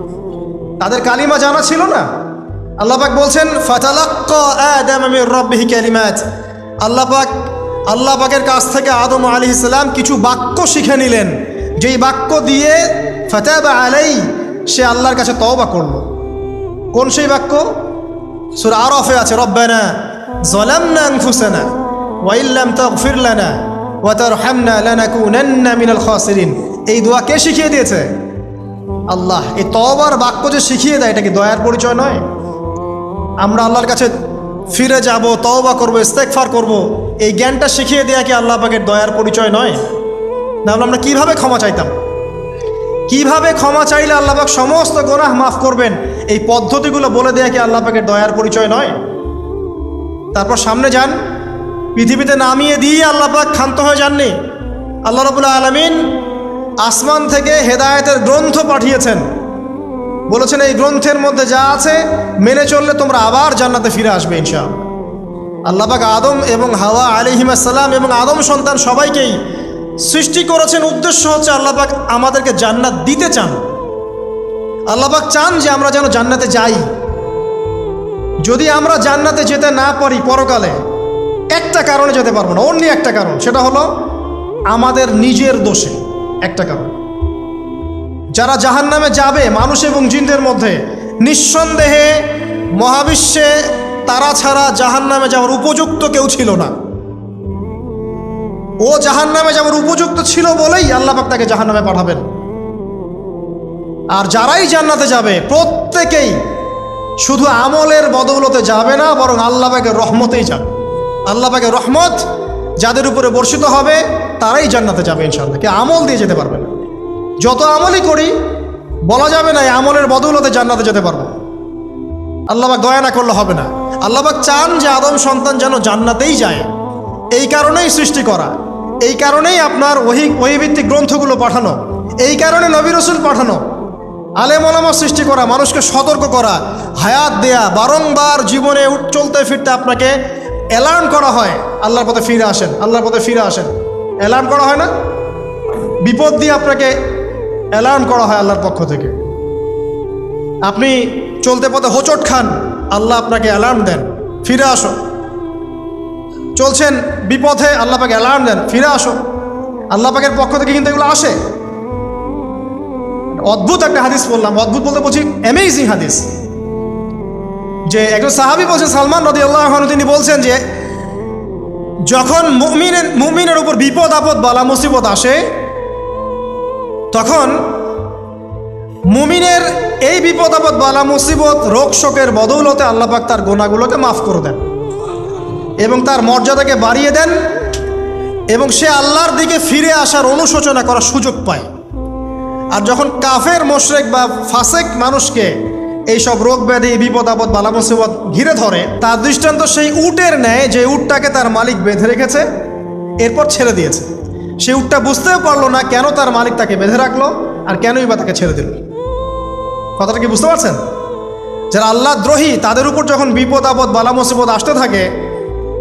A: তাদের কালিমা জানা ছিল না। আল্লাহ পাক বলছেন ফাতালাক্কা আদাম মির রাব্বিহি কালিমাত, আল্লাহ পাকের কাছ থেকে আদম আলাইহিস সালাম কিছু বাক্য শিখে নিলেন, যেই বাক্য দিয়ে ফাতাবা আলাই, সে আল্লাহর কাছে তওবা করল। কোন সেই বাক্য? সূরা আরাফে আছে, রব্বানা যালামনা আনফুসানা ওয়া ইল্লাম তাগফির লানা ওয়া তারহামনা লানাকুনান্না মিনাল খাসিরিন। এই দোয়া কে শিখিয়ে দিয়েছে? আল্লাহ। এই তওবার বাক্য যে শিখিয়ে দেয়, এটা কি দয়ার পরিচয় নয়? আমরা আল্লাহর কাছে ফিরে যাব, তওবা করব, ইস্তেগফার করব, এই জ্ঞানটা শিখিয়ে দেয়া কি আল্লাহ পাকের দয়ার পরিচয় নয়? তাহলে আমরা কিভাবে ক্ষমা চাইতাম? কিভাবে ক্ষমা চাইলে আল্লাহ পাক সমস্ত গুনাহ মাফ করবেন, এই পদ্ধতিগুলো বলে দেয়া কি আল্লাহ পাকের দয়ার পরিচয় নয়? তারপর সামনে যান, পৃথিবীতে নামিয়ে দিয়ে আল্লাহ পাক ক্ষান্ত হয়ে যাননি। আল্লাহ রাব্বুল আলামিন আসমান থেকে হেদায়েতের গ্রন্থ পাঠিয়েছেন, বলেছেন এই গ্রন্থের মধ্যে যা আছে মেনে চললে তোমরা আবার জান্নাতে ফিরে আসবে ইনশাআল্লাহ। আল্লাহ পাক আদম এবং হাওয়া আলাইহিস সালাম এবং আদম সন্তান সবাইকেই সৃষ্টি করেছেন, উদ্দেশ্য হচ্ছে আল্লাহ পাক আমাদেরকে জান্নাত দিতে চান। আল্লাহ পাক চান যে আমরা যেন জান্নাতে যাই। যদি আমরা জান্নাতে যেতে না পারি পরকালে, একটা কারণে যেতে পারবো না, অন্য একটা কারণ, সেটা হলো আমাদের নিজের দোষে। একটা কারণ, যারা জাহান্নামে যাবে মানুষ এবং জিনদের মধ্যে, নিঃসন্দেহে মহাবিশ্বে তারা ছাড়া জাহান্নামে যাওয়ার উপযুক্ত কেউ ছিল না। ও জাহান্নামে যাওয়ার উপযুক্ত ছিল বলেই আল্লাহ পাক তাকে জাহান্নামে পাঠাবেন। আর যারাই জান্নাতে যাবে প্রত্যেকেই শুধু আমলের বদৌলতে যাবে না, বরং আল্লাহ পাকের রহমতেই যাবে। আল্লাহ পাকের রহমত যাদের উপরে বর্ষিত হবে তারাই জান্নাতে যাবে ইনশাআল্লাহ। কে আমল দিয়ে যেতে পারবে না। যত আমলই করি বলা যাবে না এই আমলের বদৌলতে জান্নাতে যেতে পারবো। আল্লাহ পাক দয়া না করলে হবে না। আল্লাহ পাক চান যে আদম সন্তান যেন জান্নাতেই যায়। এই কারণেই সৃষ্টি করা, এই কারণেই আপনার ওহীভিত্তিক গ্রন্থগুলো পাঠানো, এই কারণে নবী রাসূল পাঠানো, আলেম ওলামা সৃষ্টি করা, মানুষকে সতর্ক করা, হায়াত দেয়া, বারংবার জীবনে চলতে ফিরতে আপনাকে অ্যালার্ম করা হয়, আল্লাহর পথে ফিরে আসেন, আল্লাহর পথে ফিরে আসেন। অ্যালার্ম করা হয় না? বিপদ দিয়ে আপনাকে অ্যালার্ম করা হয় আল্লাহর পক্ষ থেকে। আপনি চলতে পথে হোঁচট খান, আল্লাহ আপনাকে অ্যালার্ম দেন, ফিরে আসো। চলছেন বিপথে, আল্লাহ পাকে অ্যালার্ম দেন, ফিরে আসো। আল্লাহ পাকের পক্ষ থেকে কিন্তু এগুলো আসে। অদ্ভুত একটা হাদিস বললাম, অদ্ভুত বলতে বলছি অ্যামেজিং হাদিস, যে একজন সাহাবী বলছেন, সালমান রাদিয়াল্লাহু আনহু, তিনি বলছেন যে যখন মুমিনের উপর বিপদ আপদ বালা মুসিবত আসে, তখন মুমিনের এই বিপদ আপদ বালা মুসিবত রোগ শোকের বদৌলতে আল্লাহ পাক তার গুনাহগুলোকে মাফ করে দেন এবং তার মর্যাদাকে বাড়িয়ে দেন, এবং সে আল্লাহর দিকে ফিরে আসার অনুশোচনা করার সুযোগ পায়। আর যখন কাফের মুশরিক বা ফাসেক মানুষকে এইসব রোগ ব্যাধি বিপদ আপদ বালা মুসিবত ঘিরে ধরে, তার দৃষ্টান্ত সেই উটের ন্যায় যে উটটাকে তার মালিক বেঁধে রেখেছে, এরপর ছেড়ে দিয়েছে। সেই উটটা বুঝতেও পারলো না কেন তার মালিক তাকে বেঁধে রাখলো আর কেনই বা তাকে ছেড়ে দিল। কথাটা কি বুঝতে পারছেন? যারা আল্লাহ দ্রোহী, তাদের উপর যখন বিপদ আপদ বালা মুসিবত আসতে থাকে,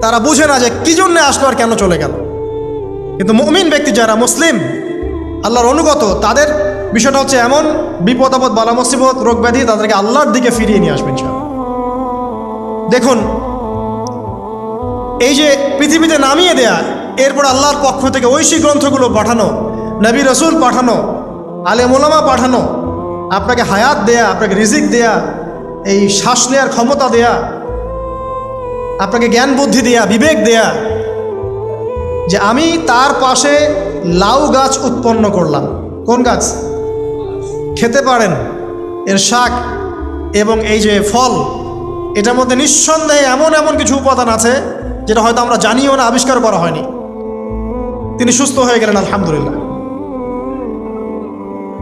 A: তারা বুঝে না যে কি জন্যে আসলো আর কেন চলে গেল। কিন্তু মুমিন ব্যক্তি যারা মুসলিম, আল্লাহর অনুগত, তাদের বিষয়টা হচ্ছে এমন, বিপদ আপদ বালা মুসিবত রোগ ব্যাধি তাদেরকে আল্লাহর দিকে ফিরিয়ে নিয়ে আসবেন। দেখুন, এই যে পৃথিবীতে নামিয়ে দেয়া, এরপর আল্লাহর পক্ষ থেকে ঐশী গ্রন্থগুলো পাঠানো, নবী রাসূল পাঠানো, আলেম ওলামা পাঠানো, আপনাকে হায়াত দেয়া, আপনাকে রিজিক দেয়া, এই শ্বাস নেওয়ার ক্ষমতা দেয়া, আপনাকে জ্ঞান বুদ্ধি দেয়া, বিবেক দেয়া, যে আমি তার পাশে লাউ গাছ উৎপন্ন করলাম। কোন গাছ? খেতে পারেন, এর শাক এবং এই যে ফল, এটার মধ্যে নিঃসন্দেহে এমন এমন কিছু উপাদান আছে যেটা হয়তো আমরা জানিও না, আবিষ্কার করা হয়নি। তিনি সুস্থ হয়ে গেলেন, আলহামদুলিল্লাহ।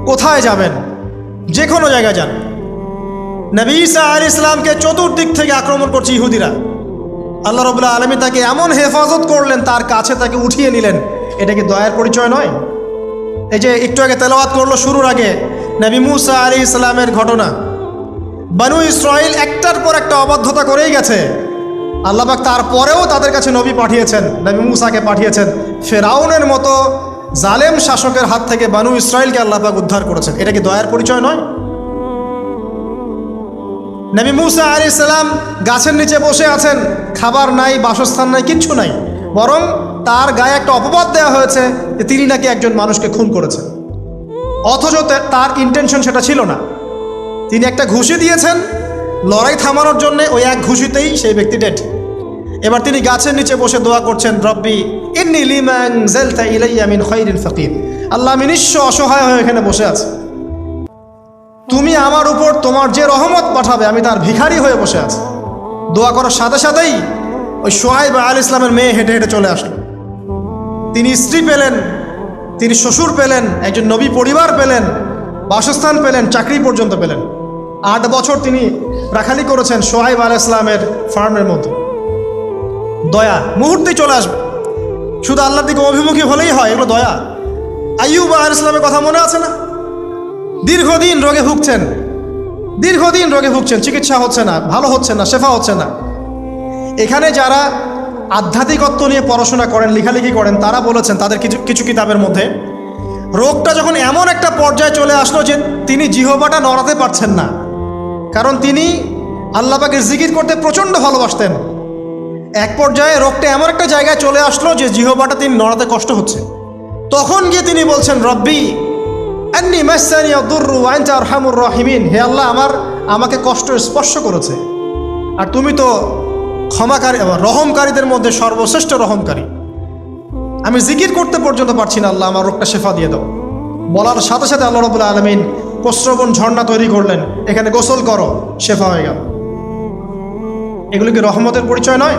A: কোথায় যাবেন, যে কোনো জায়গায় যান। নবী ঈসা আলাইহিস সালামকে চতুর্দিক থেকে আক্রমণ করছে ইহুদিরা। আল্লাহ রাব্বুল আলামিন তাকে এমন হেফাজত করলেন, তার কাছে তাকে উঠিয়ে নিলেন। এটা কি দয়ার পরিচয় নয়? এই যে একটু আগে তেলাওয়াত করলো শুরুর আগে নবী মুসা আলাইহিস সালামের ঘটনা। বনু ইসরাইল একটার পর একটা অবাধ্যতা করেই গেছে। আল্লাহ পাক তারপরেও তাদের কাছে নবী পাঠিয়েছেন, নবী মুসাকে পাঠিয়েছেন। ফেরাউনের মতো জালেম শাসকের হাত থেকে বনু ইসরাইলকে আল্লাহ পাক উদ্ধার করেছেন। এটা কি দয়ার পরিচয় নয়? নবী মুসা আলাইহিস সালাম গাছের নিচে বসে আছেন, খাবার নাই, বাসস্থান নাই, কিচ্ছু নাই, বরং তার গায়ে একটা অপবাদ দেওয়া হয়েছে যে তিনি নাকি একজন মানুষকে খুন করেছেন, অথচ তার ইন্টেনশন সেটা ছিল না। তিনি একটা ঘুষি দিয়েছেন লড়াই থামানোর জন্য, ওই এক ঘুষিতেই সেই ব্যক্তি ডেড। এবার তিনি গাছের নিচে বসে দোয়া করছেন, রব্বি ইন্নী লিমা আনজালতা ইলাইয়া মিন খায়রিন ফাকির। আল্লাহ, আমি নিঃস্ব অসহায় হয়ে এখানে বসে আছি, তুমি আমার উপর তোমার যে রহমত পাঠাবে আমি তার ভিখারি হয়ে বসে আছি। দোয়া করার সাথে সাথেই ওই শুআয়ব আলাইহিস সালামের মেয়ে হেঁটে হেঁটে চলে আসলো। তিনি স্ত্রী পেলেন, তিনি শ্বশুর পেলেন, একজন নবী পরিবার পেলেন, বাসস্থান পেলেন, চাকরি পর্যন্ত পেলেন। 8 বছর তিনি রাখালি করেছেন শুআয়ব আলাইহিস সালামের ফার্মের মধ্যে। দয়া মুহূর্তেই চলে আসবে, শুধু আল্লাহর দিকে অভিমুখী হলেই হয়, এগুলো দয়া। আইয়ুব আলাইহিস সালামের কথা মনে আছে না? দীর্ঘদিন রোগে ভুগছেন, দীর্ঘদিন রোগে ভুগছেন, চিকিৎসা হচ্ছে না, ভালো হচ্ছে না, শেফা হচ্ছে না। এখানে যারা আধ্যাত্মিকত্ব নিয়ে পড়াশোনা করেন, লেখালেখি করেন, তারা বলেছেন তাদের কিছু কিতাবের মধ্যে, রোগটা যখন এমন একটা পর্যায়ে চলে আসলো যে তিনি জিহ্বাটা নড়াতে পারছেন না, কারণ তিনি আল্লাহ পাকের জিকির করতে প্রচণ্ড ভালোবাসতেন। এক পর্যায়ে রোগটা এমন একটা জায়গায় চলে আসলো যে জিহ্বাটা তিনি নড়াতে কষ্ট হচ্ছে। তখন গিয়ে তিনি বলছেন, রব্বি আন্নী মাসসানি আদ-দুররু ওয়া আনতা আরহামুর রাহিমিন। হে আল্লাহ, আমাকে কষ্ট স্পর্শ করেছে, আর তুমি তো ক্ষমাকারী, রহমকারীদের মধ্যে সর্বশ্রেষ্ঠ রহমকারী। আমি জিকির করতে পর্যন্ত পারছি না, আল্লাহ আমার রোগটা শেফা দিয়ে দাও। বলার সাথে সাথে আল্লাহ রাব্বুল আলামিন প্রস্রবণ ঝর্ণা তৈরি করলেন, এখানে গোসল করো, শেফা হয়ে গেল। এগুলো কি রহমতের পরিচয় নয়?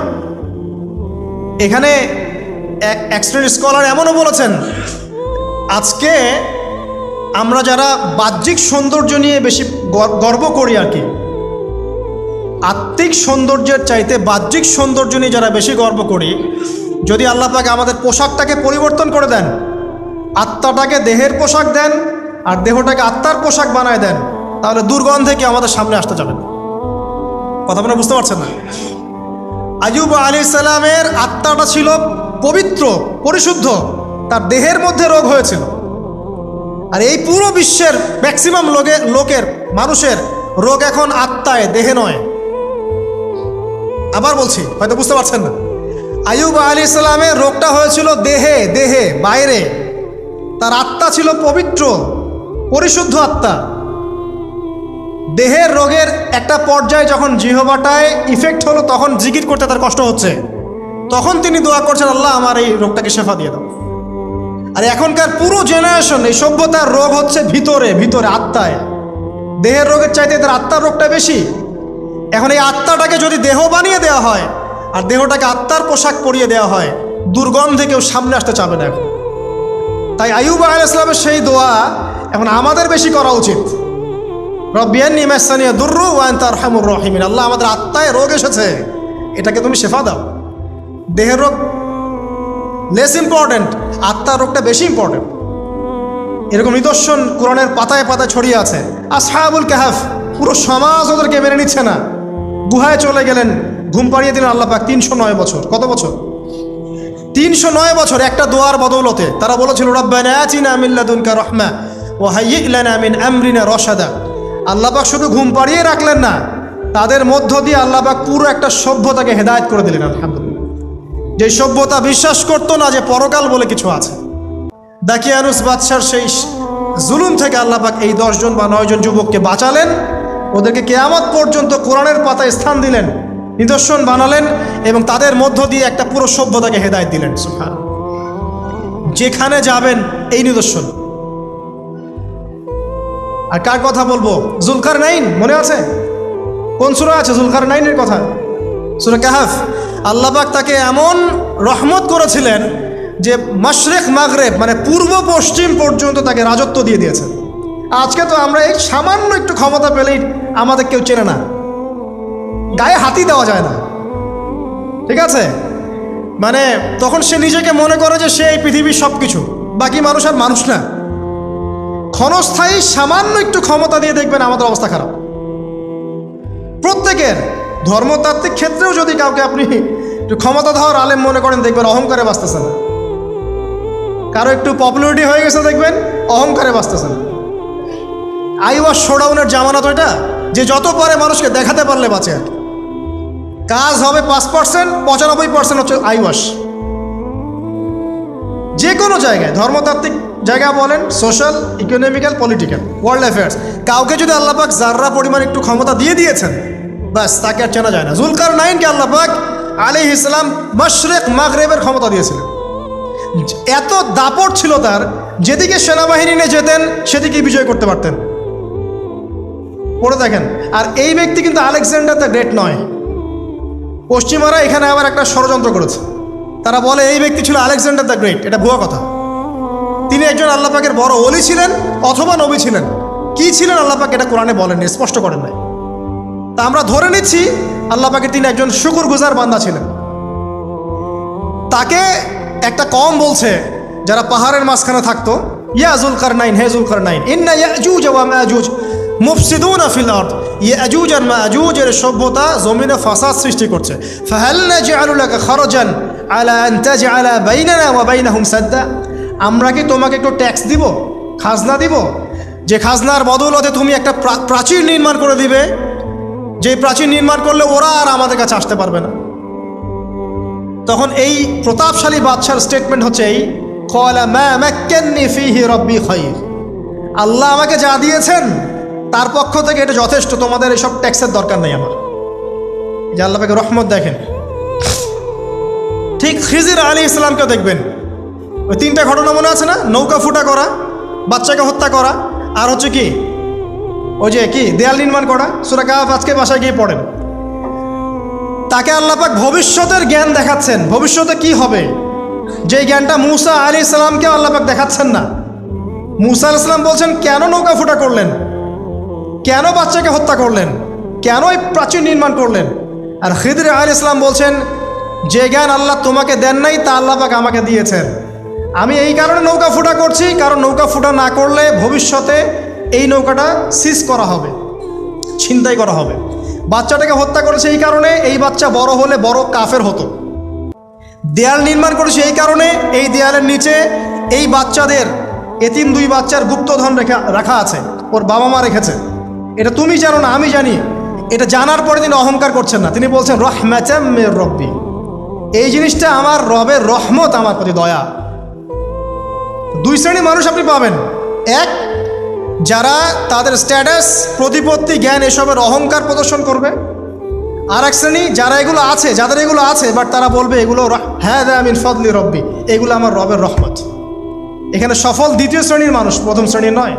A: এখানে এক শ্রেণীর স্কলার এমনও বলেছেন, আজকে আমরা যারা বাহ্যিক সৌন্দর্য নিয়ে বেশি গর্ব করি আর কি, আত্মিক সৌন্দর্যের চাইতে বাহ্যিক সৌন্দর্য নিয়ে যারা বেশি গর্ব করি, যদি আল্লাহ পাক আমাদের পোশাকটাকে পরিবর্তন করে দেন, আত্মাটাকে দেহের পোশাক দেন আর দেহটাকে আত্মার পোশাক বানায় দেন, তাহলে দুর্গন্ধে কি আমাদের সামনে আসতে যাবে না। কথা আপনারা বুঝতে পারছেন না? আইয়ুব আলাইহিস সালামের আত্মাটা ছিল পবিত্র, পরিশুদ্ধ, তার দেহের মধ্যে রোগ হয়েছিল। আর এই পুরো বিশ্বের ম্যাক্সিমাম লোকের মানুষের রোগ এখন আত্মায়, দেহে নয়। আবার বলছি, হয়তো বুঝতে পারছেন না। আইয়ুব আলাইহিস সালামের রোগটা হয়েছিল দেহে, বাইরে। তার আত্মা ছিল পবিত্র, পরিশুদ্ধ আত্মা। দেহের রোগের একটা পর্যায়ে যখন জিহ্বাটায় ইফেক্ট হলো, তখন জিকির করতে তার কষ্ট হচ্ছে, তখন তিনি দোয়া করছেন, আল্লাহ আমার এই রোগটাকে শেফা দিয়ে দাও। আর এখনকার পুরো জেনারেশন, এই সভ্যতার রোগ হচ্ছে ভিতরে আত্মায়। দেহের রোগের চাইতে তার আত্মার রোগটা বেশি। এখন এই আত্মাটাকে যদি দেহ বানিয়ে দেওয়া হয় আর দেহটাকে আত্মার পোশাক পরিয়ে দেওয়া হয়, দুর্গন্ধে কেউ সামনে আসতে চাবে না এখন। তাই আইয়ুব আলাইহিস সালামের সেই দোয়া এখন আমাদের বেশি করা উচিত। রব্বি আন্নী মাসসানি আদ-দুররু ওয়া আনতা আরহামুর রাহিমিন। আল্লাহ, আমাদের আত্মায় রোগ এসেছে, এটাকে তুমি শেফা দাও। দেহের রোগ লেস ইম্পর্টেন্ট, আত্মার রোগটা বেশি ইম্পর্টেন্ট। এরকম নিদর্শন কোরআনের পাতায় পাতায় ছড়িয়ে আছে। আসহাবুল কাহফ, পুরো সমাজ ওদেরকে মেনে নিচ্ছে না, গুহায় চলে গেলেন, ঘুম পাড়িয়ে দিলেন আল্লাহ পাক। 309 বছর, কত বছর? 309 বছর একটা দোয়ার বদৌলতে। তারা বলেছিল, রব্বানা আতিনা মিন লাদুনকা রাহমা ওয়া হাইয়্যি লানা মিন আমরিনা রাশাদা। আল্লাহ পাক শুধু ঘুম পাড়িয়ে রাখলেন না, তাদের মধ্য দিয়ে আল্লাহ পাক পুরো একটা সভ্যতাকে হেদায়েত করে দিলেন। আলহামদুলিল্লাহ। যে সভ্যতা বিশ্বাস করতো না যে পরকাল বলে কিছু আছে, দাকিয়ানুস বাদশার সেই জুলুম থেকে আল্লাহ পাক এই 10 জন বা 9 জন যুবককে বাঁচালেন, ওদেরকে কিয়ামত পর্যন্ত কোরআনের পাতায় স্থান দিলেন, নিদর্শন বানালেন, এবং তাদের মধ্য দিয়ে একটা পুরো সভ্যতাকে হেদায়েত দিলেন। সুবহানাল্লাহ। যেখানে যাবেন এই নিদর্শন। আর কার কথা বলবো? যুলকারনাইন, মনে আছে? কোন সূরা আছে যুলকারনাইনের কথা? সূরা কাহফ। আল্লাহ পাক তাকে এমন রহমত করেছিলেন যে মাশরিক মাগরিব, মানে পূর্ব পশ্চিম পর্যন্ত তাকে রাজত্ব দিয়ে দিয়েছেন। আজকে তো আমরা এই সামান্য একটু ক্ষমতা পেলেই আমাদের কেউ চেনে না, গায়ে হাতই দেওয়া যায় না, ঠিক আছে? মানে তখন সে নিজেকে মনে করে যে সে এই পৃথিবীর সব কিছু, বাকি মানুষ আর মানুষ না। ক্ষণস্থায়ী সামান্য একটু ক্ষমতা দিয়ে দেখবেন আমাদের অবস্থা খারাপ। প্রত্যেকের ধর্মতাত্ত্বিক ক্ষেত্রেও যদি কাউকে আপনি একটু ক্ষমতাধর আলেম মনে করেন, দেখবেন অহংকারে বাঁচতেছে না। কারো একটু পপুলারিটি হয়ে গেছে, দেখবেন অহংকারে বাঁচতেছে না। আইওয়াশ শোডাউনের জামানত ওইটা, যে যত পারে মানুষকে দেখাতে পারলে বাঁচে। আর কাজ হবে 5%, 95% হচ্ছে আইওয়াশ। যে কোনো জায়গায়, ধর্মতাত্ত্বিক জায়গা বলেন, social, economical, political, world affairs, কাউকে যদি আল্লাহ পাক যাররা পরিমাণ একটু ক্ষমতা দিয়ে দিয়েছেন, ব্যাস তাকে আর চেনা যায় না। জুলকারনাইনকে আল্লাহ পাক আলাইহিস সালাম মাশরিক মাগরিবের ক্ষমতা দিয়েছিলেন। এত দাপট ছিল তার, যেদিকে সেনাবাহিনী নিয়ে যেতেন সেদিকে বিজয় করতে পারতেন। পড়ে দেখেন। আর এই ব্যক্তি কিন্তু আলেকজান্ডার দ্য গ্রেট নয়। পশ্চিমারা এখানে আবার একটা ষড়যন্ত্র করেছে। তারা বলে এই ব্যক্তি ছিল আলেকজান্ডার দ্য গ্রেট। এটা ভুয়া কথা। তিনি একজন আল্লাহ পাকের বড় ওলি ছিলেন অথবা নবী ছিলেন। কি ছিলেন আল্লাহ পাক এটা কোরআনে বলেননি, স্পষ্ট করেন নাই। তা আমরা ধরে নিচ্ছি আল্লাহ পাকের তিনি একজন শুকরগুজার বান্দা ছিলেন। তাকে একটা কম বলছে যারা পাহাড়ের মাঝখানে থাকতো, ইয়া জুলকারনাইন, হে জুলকারনাইন, ইন্না ইয়াজুজ ওয়া মাজুজ মুফসিদুনা ফিল আরদ, ইয়াজুজ আর মাজুজের সভ্যতা জমিনে ফাসাদ সৃষ্টি করছে। ফাহাল নাজআলু লাকা খারাজান আলা আন তাজআলা বাইনানা ওয়া বাইনাহুম সাদ্দা, আমরা কি তোমাকে একটু ট্যাক্স দিব, খাজনা দিব, যে খাজনার বদৌলতে তুমি একটা প্রাচীর নির্মাণ করে দিবে, যে প্রাচীর নির্মাণ করলে ওরা আর আমাদের কাছে আসতে পারবে না। তখন এই প্রতাপশালী বাদশার স্টেটমেন্ট হচ্ছে এই, ক্বালা মা মাক্কান্নি ফীহি রাব্বি খায়র, আল্লাহ আমাকে যা দিয়েছেন তার পক্ষ থেকে এটা যথেষ্ট, তোমাদের এইসব ট্যাক্সের দরকার নেই আমার। যে আল্লাহ পাকের রহমত দেখেন। ঠিক খিজির আলাইহিস সালামকেও দেখবেন, ওই তিনটা ঘটনা মনে আছে না? নৌকা ফুটা করা, বাচ্চাকে হত্যা করা, আর হচ্ছে কি ওই যে কি দেয়াল নির্মাণ করা। সূরা কাহফ আজকে বাসায় গিয়ে পড়েন। তাকে আল্লাহ পাক ভবিষ্যতের জ্ঞান দেখাচ্ছেন, ভবিষ্যতে কি হবে, যে জ্ঞানটা মূসা আলাইহিস সালামকে আল্লাহ পাক দেখাচ্ছেন না। মূসা আলাইহিস সালাম বলছেন কেন নৌকা ফুটা করলেন, কেন বাচ্চাকে হত্যা করলেন, কেন এই প্রাচীর নির্মাণ করলেন। আর খিদির আলাইহিস সালাম বলছেন যে জ্ঞান আল্লাহ তোমাকে দেন নাই তা আল্লাহ পাক আমাকে দিয়েছেন। আমি এই কারণে নৌকা ফুটা করছি, কারণ নৌকা ফুটা না করলে ভবিষ্যতে এই নৌকাটা সিজ করা হবে, ছিনতাই করা হবে। বাচ্চাটাকে হত্যা করেছে এই কারণে, এই বাচ্চা বড় হলে বড় কাফের হতো। দেয়াল নির্মাণ করেছে এই কারণে, এই দেয়ালের নিচে এই বাচ্চাদের, এতিম দুই বাচ্চার গুপ্তধন রাখা আছে, ওর বাবা মা রেখেছে। এটা তুমি জানো না, আমি জানি। এটা জানার পরে তিনি অহংকার করছেন না, তিনি বলছেন রাহমাতাম মির রব্বি, এই জিনিসটা আমার রবের রহমত, আমার প্রতি দয়া। দুই শ্রেণীর মানুষ আপনি পাবেন। এক, যারা তাদের স্ট্যাটাস, প্রতিপত্তি, জ্ঞান এসবের অহংকার প্রদর্শন করবে। আর এক শ্রেণী যারা এগুলো আছে, যাদের এগুলো আছে, বাট তারা বলবে এগুলো হাযা মিন ফাদলি রব্বি, এগুলো আমার রবের রহমত। এখানে সফল দ্বিতীয় শ্রেণীর মানুষ, প্রথম শ্রেণীর নয়।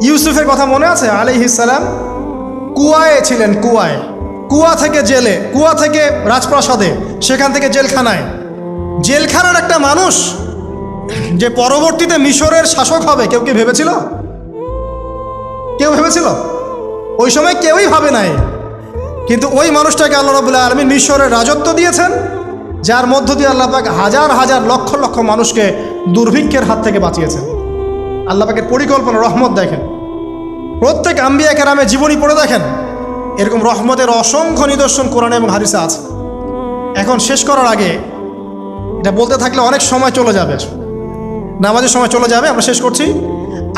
A: ইউসুফের কথা মনে আছে? আলাইহিস সালাম কুয়ায় ছিলেন, কুয়ায়, কুয়া থেকে জেলে, কুয়া থেকে রাজপ্রাসাদে, সেখান থেকে জেলখানায়। জেলখানার একটা মানুষ যে পরবর্তীতে মিশরের শাসক হবে, কেউ কি ভেবেছিল? কেউ ভেবেছিল? ওই সময় কেউই ভাবে নাই। কিন্তু ওই মানুষটাকে আল্লাহ রাব্বুল আলামিন মিশরের রাজত্ব দিয়েছেন, যার মধ্য দিয়ে আল্লাহ পাক হাজার হাজার লক্ষ লক্ষ মানুষকে দুর্ভিক্ষের হাত থেকে বাঁচিয়েছেন। আল্লাহ পাকের পরিকল্পনা, রহমত দেখেন। প্রত্যেক আম্বিয়া কেরামের জীবনী পড়ে দেখেন, এরকম রহমতের অসংখ্য নিদর্শন কোরআনে এবং হাদিসে আছে। এখন শেষ করার আগে, এটা বলতে থাকলে অনেক সময় চলে যাবে, নামাজের সময় চলে যাবে, আমরা শেষ করছি।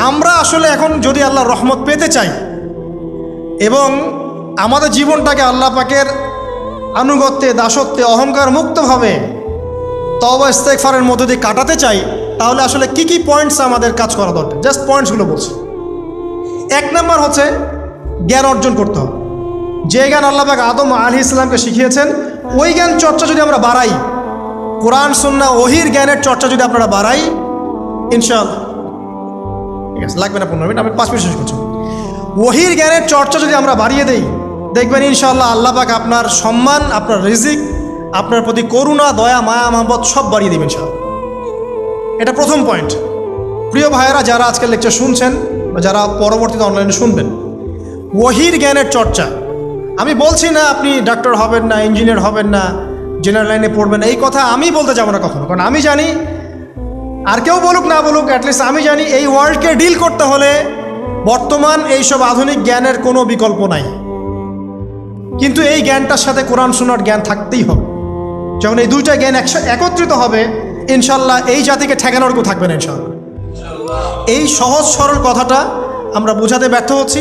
A: আমরা আসলে এখন যদি আল্লাহর রহমত পেতে চাই এবং আমাদের জীবনটাকে আল্লাহ পাকের আনুগত্যে, দাসত্বে, অহংকার মুক্তভাবে তওবা ইস্তেগফারের মধ্য দিয়ে কাটাতে চাই, তাহলে আসলে কি কি পয়েন্টস আমাদের কাজ করা দরকার, জাস্ট পয়েন্টসগুলো বলছি। এক নম্বর হচ্ছে জ্ঞান অর্জন করতে হবে। যে জ্ঞান আল্লাহ পাক আদম আলাইহিস সালামকে শিখিয়েছেন, ওই জ্ঞান চর্চা যদি আমরা বাড়াই, কোরআন সুন্নাহ ওহির জ্ঞানের চর্চা যদি আপনারা বাড়াই, ইনশাআল্লাহ, ঠিক আছে, লাগবে না 15 মিনিট, আমি 5 মিনিট শেষ করছি। ওহির জ্ঞানের চর্চা যদি আমরা বাড়িয়ে দেই, দেখবেন ইনশাআল্লাহ আল্লাহ পাক আপনার সম্মান, আপনার রিজিক, আপনার প্রতি করুণা, দয়া, মায়া, মহব্বত সব বাড়িয়ে দেবেন ইনশাআল্লাহ। এটা প্রথম পয়েন্ট। প্রিয় ভাইয়েরা, যারা আজকের লেকচার শুনছেন যারা পরবর্তীতে অনলাইনে শুনবেন, ওহির জ্ঞানের চর্চা। আমি বলছি না আপনি ডাক্তার হবেন না, ইঞ্জিনিয়ার হবেন না, জেনারেল লাইনে পড়বেন, এই কথা আমি বলতে যাবো না কখনো। কারণ আমি জানি, আর কেউ বলুক না বলুক, অ্যাটলিস্ট আমি জানি এই ওয়ার্ল্ডকে ডিল করতে হলে বর্তমান এইসব আধুনিক জ্ঞানের কোনো বিকল্প নাই। কিন্তু এই জ্ঞানটার সাথে কোরআন সুন্নাহর জ্ঞান থাকতেই হবে। যখন এই দুইটা জ্ঞান একত্রিত হবে, ইনশাল্লাহ এই জাতিকে ঠেকানোর কেউ থাকবে না ইনশাল্লাহ। এই সহজ সরল কথাটা আমরা বোঝাতে ব্যর্থ হচ্ছি,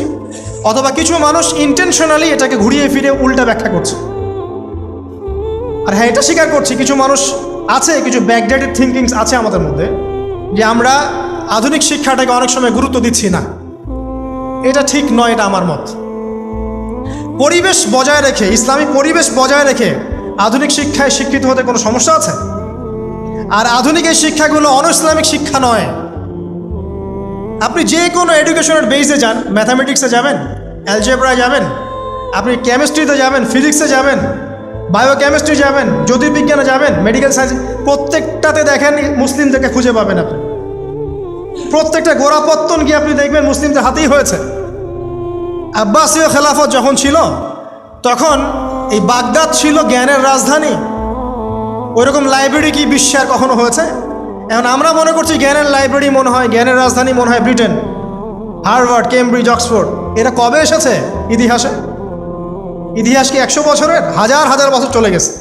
A: অথবা কিছু মানুষ ইন্টেনশনালি এটাকে ঘুরিয়ে ফিরে উল্টা ব্যাখ্যা করছে। আর হ্যাঁ, এটা স্বীকার করছি, কিছু মানুষ আছে, কিছু ব্যাকডেটেড থিঙ্কিংস আছে আমাদের মধ্যে, যে আমরা আধুনিক শিক্ষাটাকে অনেক সময় গুরুত্ব দিচ্ছি না। এটা ঠিক নয়, এটা আমার মত। পরিবেশ বজায় রেখে, ইসলামী পরিবেশ বজায় রেখে আধুনিক শিক্ষায় শিক্ষিত হতে কোনো সমস্যা আছে? আর আধুনিক এই শিক্ষাগুলো অনইসলামিক শিক্ষা নয়। আপনি যে কোনো এডুকেশনের বেসে যান, ম্যাথামেটিক্সে যাবেন, অ্যালজেব্রায় যাবেন, আপনি কেমিস্ট্রিতে যাবেন, ফিজিক্সে যাবেন, বায়োকেমিস্ট্রি যাবেন, জ্যোতির্বিজ্ঞানে যাবেন, মেডিকেল সায়েন্স, প্রত্যেকটাতে দেখেন মুসলিমদেরকে খুঁজে পাবেন আপনি। প্রত্যেকটা গোড়াপত্তন গিয়ে আপনি দেখবেন মুসলিমদের হাতেই হয়েছে। আব্বাসীয় খেলাফত যখন ছিল, তখন এই বাগদাদ ছিল জ্ঞানের রাজধানী। ওইরকম লাইব্রেরি কি বিশ্বে আর কখনো হয়েছে? এখন আমরা মনে করছি জ্ঞানের লাইব্রেরি মনে হয়, জ্ঞানের রাজধানী মনে হয় ব্রিটেন, হার্ভার্ড, কেমব্রিজ, অক্সফোর্ড। এরা কবে এসেছে ইতিহাসে? ইতিহাস কি 100 বছরের? হাজার হাজার বছর চলে গেছে।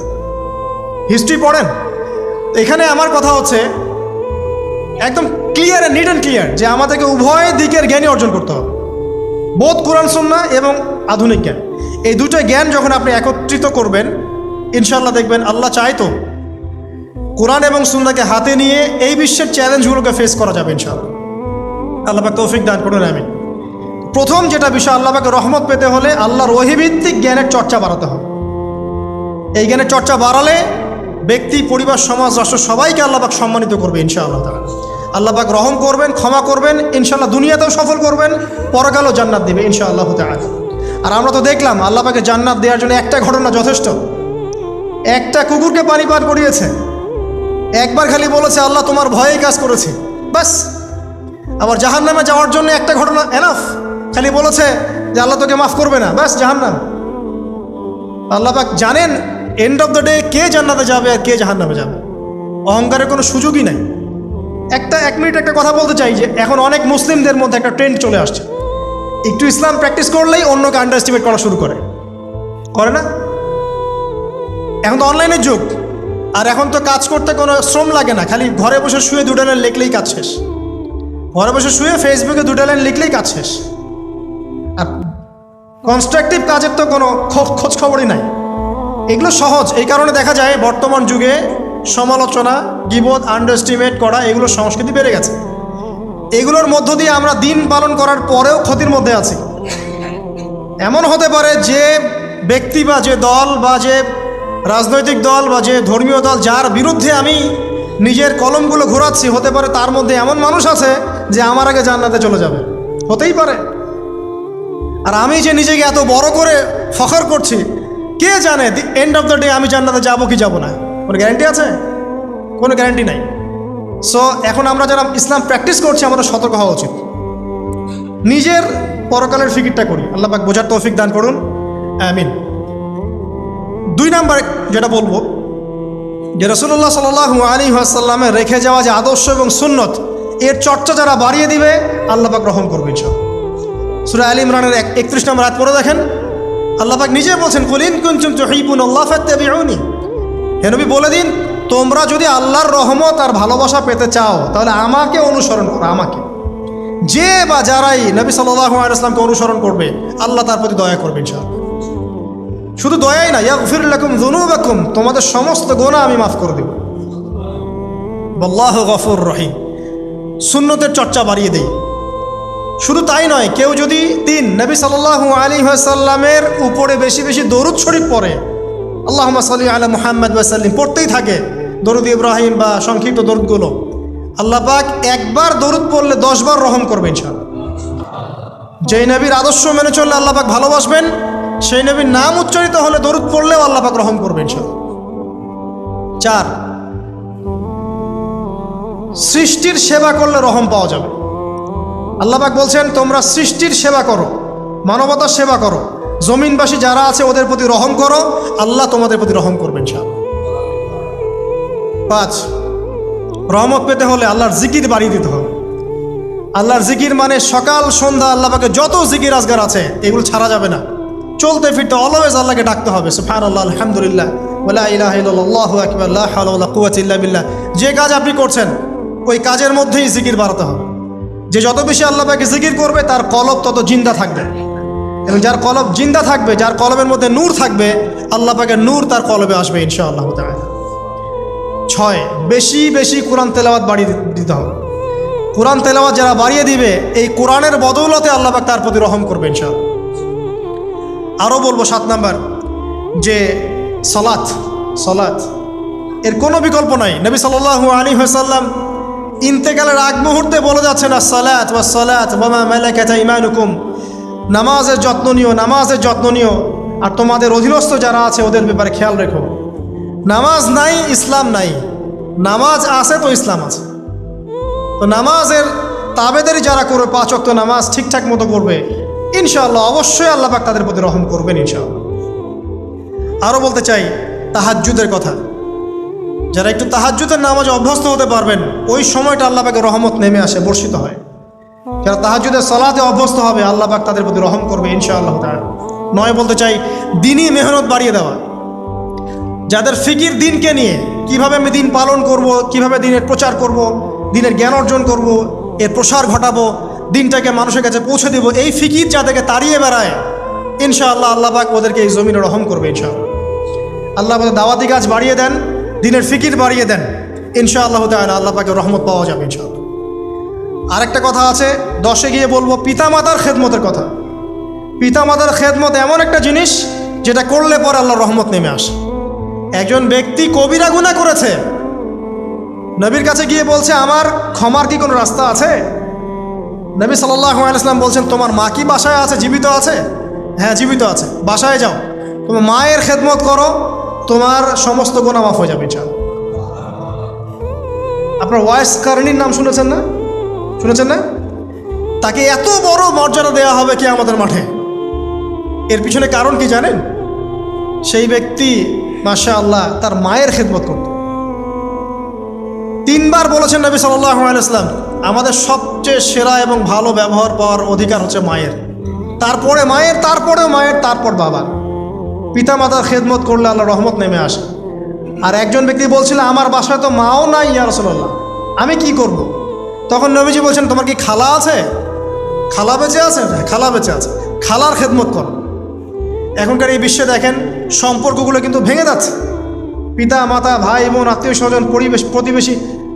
A: হিস্ট্রি পড়েন। এখানে আমার কথা হচ্ছে একদম ক্লিয়ার, নিট অ্যান্ড ক্লিয়ার, যে আমাদেরকে উভয় দিকের জ্ঞানই অর্জন করতে হবে, বোধ কোরআন সুন্নাহ এবং আধুনিক জ্ঞান। এই দুটো জ্ঞান যখন আপনি একত্রিত করবেন, ইনশাল্লাহ দেখবেন আল্লাহ চাইতো কোরআন এবং সুন্নাহকে হাতে নিয়ে এই বিশ্বের চ্যালেঞ্জগুলোকে ফেস করা যাবে ইনশাআল্লাহ। আল্লাহ পাক তৌফিক দান করুন, আমিন। প্রথম যেটা বিষয়, আল্লাহ পাকের রহমত পেতে হলে আল্লাহর ওহীভিত্তিক জ্ঞানের চর্চা বাড়াতে হবে। এই জ্ঞানের চর্চা বাড়ালে ব্যক্তি, পরিবার, সমাজ, রাষ্ট্র সবাইকে আল্লাহ পাক সম্মানিত করবে ইনশাআল্লাহ তাআলা। আল্লাহ পাক রহম করবেন, ক্ষমা করবেন, ইনশাআল্লাহ দুনিয়াতেও সফল করবেন, পরকালেও জান্নাত দেবে ইনশাআল্লাহ তাআলা। আর আমরা তো দেখলাম আল্লাহ পাকে জান্নাত দেওয়ার জন্য একটা ঘটনা যথেষ্ট। একটা কুকুরকে পানি পান করিয়েছে, একবার খালি বলেছে আল্লাহ তোমার ভয়েই কাজ করেছি, বাস। আবার জাহান্নামে যাওয়ার জন্য একটা ঘটনা এনাফ, খালি বলেছে যে আল্লাহ তোকে মাফ করবে না, বাস জাহান্নাম। আল্লাহ পাক জানেন এন্ড অফ দ্য ডে কে জান্নাতে যাবে আর কে জাহান্নামে যাবে। অহংকারের কোনো সুযোগই নাই। এক মিনিট একটা কথা বলতে চাই, যে এখন অনেক মুসলিমদের মধ্যে একটা ট্রেন্ড চলে আসছে, একটু ইসলাম প্র্যাকটিস করলেই অন্যকে আন্ডার এস্টিমেট করা শুরু করে না? এখন তো অনলাইনের যুগ, আর এখন তো কাজ করতে কোনো শ্রম লাগে না, খালি ঘরে বসে শুয়ে 2 লাইন লিখলেই কাজ শেষ। ঘরে বসে শুয়ে ফেসবুকে 2 লাইন লিখলেই কাজ শেষ। আর কনস্ট্রাকটিভ কাজের তো কোনো খোঁজ খবরই নাই। এগুলো সহজ, এই কারণে দেখা যায় বর্তমান যুগে সমালোচনা, গীবত, আন্ডার এস্টিমেট করা, এগুলোর সংস্কৃতি বেড়ে গেছে। এগুলোর মধ্য দিয়ে আমরা দিন পালন করার পরেও ক্ষতির মধ্যে আছি। এমন হতে পারে যে ব্যক্তি বা যে দল বা যে রাজনৈতিক দল বা যে ধর্মীয় দল, যার বিরুদ্ধে আমি নিজের কলমগুলো ঘোরাচ্ছি, হতে পারে তার মধ্যে এমন মানুষ আছে যে আমার আগে জান্নাতে চলে যাবে, হতেই পারে। আর আমি যে নিজেকে এত বড় করে ফখর করছি, কে জানে এন্ড অফ দ্য ডে আমি জান্নাতে যাবো কি যাব না? কোনো গ্যারান্টি আছে? কোনো গ্যারান্টি নাই। সো এখন আমরা যারা ইসলাম প্র্যাকটিস করছি, আমাদের সতর্ক হওয়া উচিত, নিজের পরকালের ফিকিরটা করি। আল্লাহ পাক বোঝার তৌফিক দান করুন, আমিন। 2 নাম্বার যেটা বলবো, যে রাসূলুল্লাহ সাল্লাল্লাহু আলাইহি ওয়াসাল্লামের রেখে যাওয়া যে আদর্শ এবং সুন্নত, এর চর্চা যারা বাড়িয়ে দিবে আল্লাহ পাক রহম করবে ইনশাআল্লাহ। সূরা আলে ইমরানের 31 নম্বর আয়াত পড়ে দেখেন, আল্লাহ পাক নিজে বলছেন, কুল ইন কুনতুম তুহিব্বুনাল্লাহ ফাত্তাবিউনি। হে নবী বলে দিন, তোমরা যদি আল্লাহর রহমত আর ভালোবাসা পেতে চাও তাহলে আমাকে অনুসরণ করো। আমাকে, যে বা যারাই নবী সাল্লাল্লাহু আলাইহি ওয়াসাল্লামকে অনুসরণ করবে, আল্লাহ তার প্রতি দয়া করবে ইনশাআল্লাহ। শুধু দয়াই না, ইয়াগফির লাকুম যুনুবাকুম, তোমাদের সমস্ত গুনাহ আমি মাফ করে দেব। আল্লাহু গফুর রহিম। সুন্নতের চর্চা বাড়িয়ে দেই। শুধু তাই নয়, কেউ যদি নবী সাল্লাল্লাহু আলাইহি ওয়াসাল্লামের উপরে বেশি বেশি দরুদ শরীফ পড়ে, আল্লাহুম্মা সাল্লি আলা মুহাম্মাদ ওয়া সাল্লিম পড়তেই থাকে, দরুদ ইব্রাহিম বা সংক্ষিপ্ত দরুদগুলো, আল্লাহ পাক একবার দরুদ পড়লে 10 বার রহম করবে ইনশাআল্লাহ। যেই নবীর আদর্শ মেনে চললে আল্লাহ পাক ভালোবাসবেন, সেই নবীর নাম উচ্চারিত হলে দরুদ পড়লেও আল্লাহ পাক রহম করবে ইনশাআল্লাহ। 4, সৃষ্টির সেবা করলে রহম পাওয়া যাবে। আল্লাহ পাক বলছেন তোমরা সৃষ্টির সেবা করো, মানবতার সেবা করো, জমিনবাসী যারা আছে ওদের প্রতি রহম করো, আল্লাহ তোমাদের প্রতি রহম করবেন ইনশাআল্লাহ। 5, রহমত পেতে হলে আল্লাহর জিকির বাড়িয়ে দিতে হবে। আল্লাহর জিকির মানে সকাল সন্ধ্যা আল্লাহ পাকে যত জিকির আজগার আছে এগুলো ছাড়া যাবে না, চলতে ফিরতে অলওয়েজ আল্লাহকে ডাকতে হবে। সুবহানাল্লাহ, আলহামদুলিল্লাহ, ওয়ালা ইলাহা ইল্লাল্লাহ, আল্লাহু আকবার, লা হাওলা ওয়ালা কুওয়াতা ইল্লা বিল্লাহ। যে কাজ আপনি করছেন ওই কাজের মধ্যেই জিকির বাড়াতে হবে। যে যত বেশি আল্লাহ পাকে জিকির করবে তার কলব তত জিন্দা থাকবে, এবং যার কলব জিন্দা থাকবে, যার কলবের মধ্যে নূর থাকবে, আল্লাহ পাকের নূর তার কলবে আসবে ইনশাআল্লাহ তাআলা। 6, বেশি বেশি কোরআন তেলাওয়াত বাড়িয়ে দিতে হবে। কোরআন তেলাওয়াত যারা বাড়িয়ে দিবে এই কোরআনের বদৌলতে আল্লাহ পাক তার প্রতি রহম করবে ইনশাআল্লাহ। আরও বলবো 7 নাম্বার যে সলাত এর কোনো বিকল্প নাই। নবী সাল্লাল্লাহু আলাইহি ওয়াসাল্লাম ইন্তেকালের আগ মুহূর্তে বলে যাচ্ছেন আসসালাত ওয়াসসালাত ওয়া মা মালাকাত আইমানুকুম, নামাজের যত্ন নিও, নামাজের যত্ন নিও, আর তোমাদের অধীনস্থ যারা আছে ওদের ব্যাপারে খেয়াল রেখো। নামাজ নাই ইসলাম নাই, নামাজ আছে তো ইসলাম আছে। তো নামাজের তাবেদারি যারা করবে, 5 ওয়াক্ত নামাজ ঠিকঠাক মতো করবে, ইনশাআল্লাহ অবশ্যই আল্লাহ পাক তাদের প্রতি রহম করবেন ইনশাআল্লাহ। আরও বলতে চাই তাহাজ্জুদের কথা। যারা একটু তাহাজ্জুদের নামাজে অভ্যস্ত হতে পারবেন ওই সময়টা আল্লাহ পাকের রহমত নেমে আসে, বর্ষিত হয়। যারা তাহাজ্জুদের সালাতে অভ্যস্ত হবে আল্লাহ পাক তাদের প্রতি রহম করবে ইনশাআল্লাহ তাআলা। 9 বলতে চাই দিনই মেহনত বাড়িয়ে দেওয়া। যাদের ফিকির দিনকে নিয়ে, কিভাবে আমি দিন পালন করব, কিভাবে দিনের প্রচার করব, দিনের জ্ঞান অর্জন করব, এর প্রসার ঘটাবো, দিনটাকে মানুষের কাছে পৌঁছে দেব, এই ফিকির যাদেরকে তাড়িয়ে বেড়ায় ইনশাআল্লাহ আল্লাহ পাক ওদেরকে এই জমিনে রহম করবে ইনশাআল্লাহ। আল্লাহ পাক দাওয়াতি কাজ বাড়িয়ে দেন, দিনের ফিকির বাড়িয়ে দেন, ইনশাআল্লাহ তাআলা আল্লাহ পাকের রহমত পাওয়া যাবে ইনশাআল্লাহ। আরেকটা কথা আছে 10-এ গিয়ে বলবো, পিতামাতার খেদমতের কথা। পিতামাতার খেদমত এমন একটা জিনিস যেটা করলে পরে আল্লাহর রহমত নেমে আসে। একজন ব্যক্তি কবিরা গুনাহ করেছে, নবীর কাছে গিয়ে বলছে আমার ক্ষমার কি কোনো রাস্তা আছে? নবী সাল্লাল্লাহু আলাইহি ওয়াসাল্লাম বলছেন তোমার মা কি বাসায় আছে, জীবিত আছে? হ্যাঁ জীবিত আছে, বাসায় যাও, তোমার মায়ের খেদমত করো, তোমার সমস্ত গুনাহ মাফ হয়ে যাবে ইনশাআল্লাহ। আপনার ওয়াইস কারণীর নাম শুনেছেন না? তাকে এত বড় মর্যাদা দেওয়া হবে কিয়ামতের মাঠে। এর পিছনে কারণ কি জানেন? সেই ব্যক্তি মাশাআল্লাহ তার মায়ের খেদমত করত। 3 বার বলেছেন নবী সাল্লাল্লাহু আলাইহি ওয়াসাল্লাম আমাদের সবচেয়ে সেরা এবং ভালো ব্যবহার পাওয়ার অধিকার হচ্ছে মায়ের, তারপরে মায়ের, তারপরেও মায়ের, তারপর বাবার। পিতামাতার খেদমত করলে আল্লাহ রহমত নেমে আসে। আর একজন ব্যক্তি বলছিল আমার বাসায় তো মাও নাই ইয়া রাসূলুল্লাহ, আমি কি করব? তখন নবীজি বলছেন তোমার কি খালা আছে? খালা বেঁচে আছে? খালা বেঁচে আছে, খালার খেদমত করো। এখনকার এই বিশ্বে দেখেন সম্পর্কগুলো কিন্তু ভেঙে যাচ্ছে। পিতা মাতা, ভাই বোন, আত্মীয় স্বজন,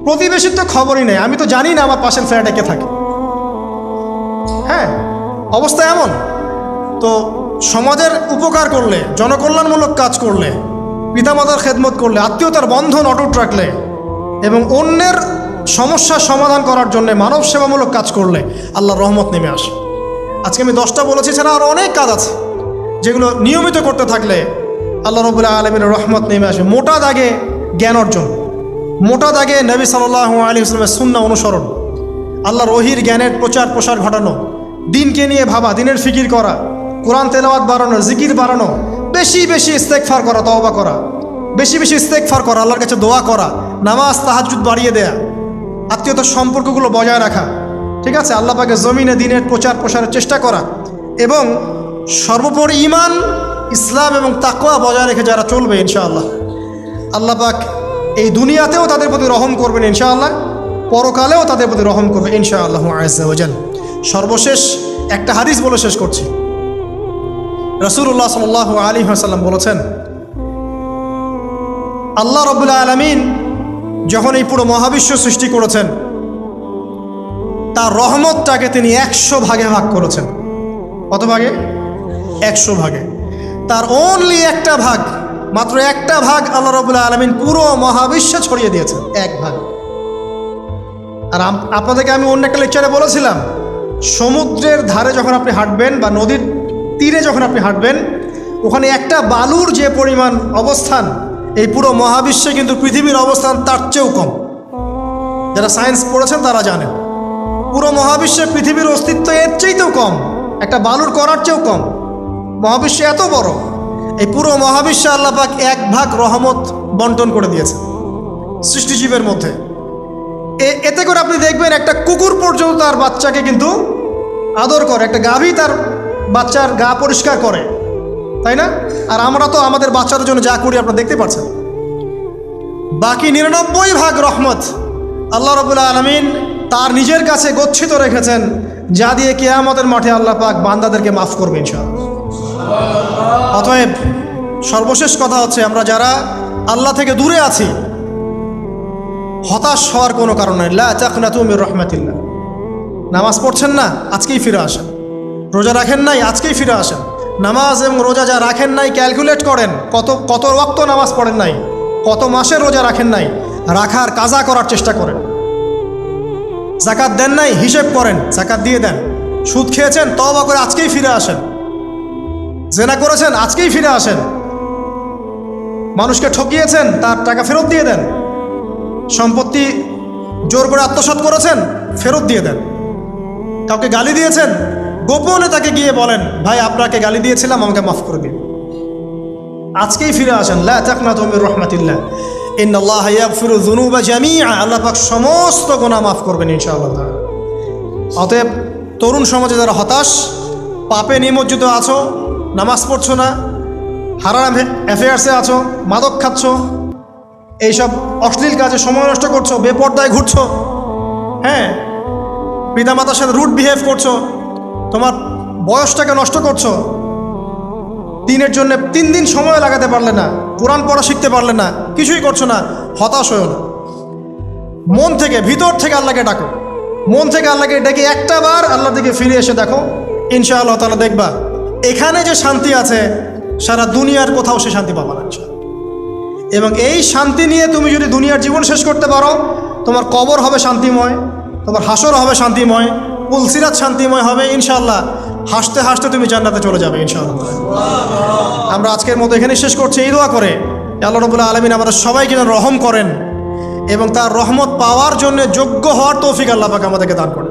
A: প্রতিবেশীর তো খবরই নেই, আমি তো জানি না আমার পাশের ফ্ল্যাটে কে থাকে। হ্যাঁ, অবস্থা এমন। তো সমাজের উপকার করলে, জনকল্যাণমূলক কাজ করলে, পিতামাতার খেদমত করলে, আত্মীয়তার বন্ধন অটুট রাখলে এবং অন্যের সমস্যার সমাধান করার জন্য মানব সেবামূলক কাজ করলে আল্লাহর রহমত নেমে আসে। আজকে আমি 10টা বলেছি, ছাড়া আরও অনেক কাজ আছে যেগুলো নিয়মিত করতে থাকলে আল্লাহ রাব্বুল আলামিনের রহমত নেমে আসে। মোটা দাগে জ্ঞান অর্জন, মোটা দাগে নবী সাল্লাল্লাহু আলাইহি ওয়াসাল্লামের সুন্নাহ অনুসরণ, আল্লাহর ওহীর জ্ঞানের প্রচার প্রসার ঘটানো, দিনকে নিয়ে ভাবা, দিনের ফিকির করা, কোরআন তেলাওয়াত বাড়ানো, জিকির বাড়ানো, বেশি বেশি ইস্তেগফার করা, তওবা করা, বেশি বেশি ইস্তেগফার করা, আল্লাহর কাছে দোয়া করা, নামাজ তাহাজ্জুদ বাড়িয়ে দেয়া, আত্মীয়তার সম্পর্কগুলো বজায় রাখা, ঠিক আছে, আল্লাহ পাকের জমিনে দিনের প্রচার প্রসারের চেষ্টা করা, এবং সর্বোপরি ঈমান, ইসলাম এবং তাকওয়া বজায় রেখে যারা চলবে ইনশাআল্লাহ আল্লাহ পাক এই দুনিয়াতেও তাদের প্রতি রহম করবেন ইনশাআল্লাহ, পরকালেও তাদের প্রতি রহম করবে ইনশাআল্লাহ আযজা ওয়া জাল। সর্বশেষ একটা হাদিস বলে শেষ করছি। রাসূলুল্লাহ সাল্লাল্লাহু আলাইহি ওয়াসাল্লাম বলেছেন আল্লাহ রাব্বুল আলামিন যখন এই পুরো মহাবিশ্ব সৃষ্টি করেছেন তার রহমতটাকে তিনি 100 ভাগে ভাগ করেছেন। কত ভাগে? 100 ভাগে। তার অনলি একটা ভাগ, মাত্র একটা ভাগ আল্লাহ রাব্বুল আলামিন পুরো মহাবিশ্বে ছড়িয়ে দিয়েছেন, 1 ভাগ। আর আপনাদেরকে আমি অন্য একটা লেকচারে বলেছিলাম সমুদ্রের ধারে যখন আপনি হাঁটবেন বা নদীর তীরে যখন আপনি হাঁটবেন, ওখানে একটা বালুর যে পরিমাণ অবস্থান, এই পুরো মহাবিশ্বে কিন্তু পৃথিবীর অবস্থান তার চেয়েও কম। যারা সায়েন্স পড়েছেন তারা জানেন। পুরো মহাবিশ্বে পৃথিবীর অস্তিত্ব এর চাইতেও কম, একটা বালুর করার চেয়েও কম। মহাবিশ্ব এত বড়, এই পুরো মহাবিশ্বে আল্লাহ পাক 1 ভাগ রহমত বন্টন করে দিয়েছে সৃষ্টিজীবের মধ্যে। এতে করে আপনি দেখবেন একটা কুকুর পর্যন্ত তার বাচ্চাকে কিন্তু আদর করে, একটা গাভী তার বাচ্চার গা পরিষ্কার করে, তাই না? আর আমরা তো আমাদের বাচ্চাদের জন্য যা করি আপনারা দেখতে পাচ্ছেন। বাকি 99 ভাগ রহমত আল্লাহ রাব্বুল আলামিন তার নিজের কাছে গচ্ছিত রেখেছেন, যা দিয়ে কিয়ামতের মাঠে আল্লাহ পাক বান্দাদেরকে মাফ করবে ইনশাআল্লাহ। অতএব সর্বশেষ কথা হচ্ছে, আমরা যারা আল্লাহ থেকে দূরে আছি, হতাশ হওয়ার কোনো কারণ নেই। লা তাকনাতু মির রাহমাতিল্লাহ। নামাজ পড়ছেন না, আজকেই ফিরে আসেন। রোজা রাখেন নাই, আজকেই ফিরে আসেন। নামাজ এবং রোজা যা রাখেন নাই, ক্যালকুলেট করেন কত ওয়াক্ত নামাজ পড়েন নাই, কত মাসের রোজা রাখেন নাই, রাখার কাজা করার চেষ্টা করেন। যাকাত দেন নাই, হিসেব করেন, যাকাত দিয়ে দেন। সুদ খেয়েছেন, তওবা করে আজকেই ফিরে আসেন। জেনা করেছেন, আজকেই ফিরে আসেন। মানুষকে ঠকিয়েছেন, তার টাকা ফেরত দিয়ে দেন। সম্পত্তি জোর করে আত্মসাৎ করেছেন, ফেরত দিয়ে দেন। কাউকে গালি দিয়েছেন, গোপনে তাকে গিয়ে বলেন, ভাই আপনাকে গালি দিয়েছিলাম, আমাকে মাফ করে দিন। আজকেই ফিরে আসেন। লা তাকনাতু মির রাহমাতিল্লাহ, ইন্নাল্লাহা ইয়াগফিরু যুনুবা জামিআ। আল্লাহ পাক সমস্ত গুনাহ মাফ করবেন ইনশাআল্লাহ তাআলা। অতএব তরুণ সমাজে যারা হতাশ, পাপে নিমজ্জিত আছো, নামাজ পড়ছো না, হারাম অ্যাফেয়ার্সে আছো, মাদক খাচ্ছ, এইসব অশ্লীল কাজে সময় নষ্ট করছো, বেপর্দায় ঘুরছো, হ্যাঁ, পিতামাতার সাথে রুড বিহেভ করছো, তোমার বয়সটাকে নষ্ট করছো, দিনের জন্য 3 দিন সময় লাগাতে পারলে না, কোরআন পড়া শিখতে পারলে না, কিছুই করছো না, হতাশ হয়েও না। মন থেকে, ভিতর থেকে আল্লাহকে ডাকো। মন থেকে আল্লাহকে ডেকে একটা বার আল্লাহর দিকে ফিরে এসে দেখো, ইনশাআল্লাহ তাআলা দেখবা এখানে যে শান্তি আছে, সারা দুনিয়ার কোথাও সে শান্তি পাবা না ইনশাআল্লাহ। এবং এই শান্তি নিয়ে তুমি যদি দুনিয়ার জীবন শেষ করতে পারো, তোমার কবর হবে শান্তিময়, তোমার হাসর হবে শান্তিময়, পুলসিরাত শান্তিময় হবে ইনশাআল্লাহ। হাসতে হাসতে তুমি জান্নাতে চলে যাবে ইনশাআল্লাহ। আমরা আজকের মতো এখানে শেষ করছি এই দোয়া করে, আল্লাহ রাব্বুল আলামিন আমাদের সবাইকে যেন রহম করেন এবং তার রহমত পাওয়ার জন্য যোগ্য হওয়ার তৌফিক আল্লাহ পাক আমাদেরকে দান করেন।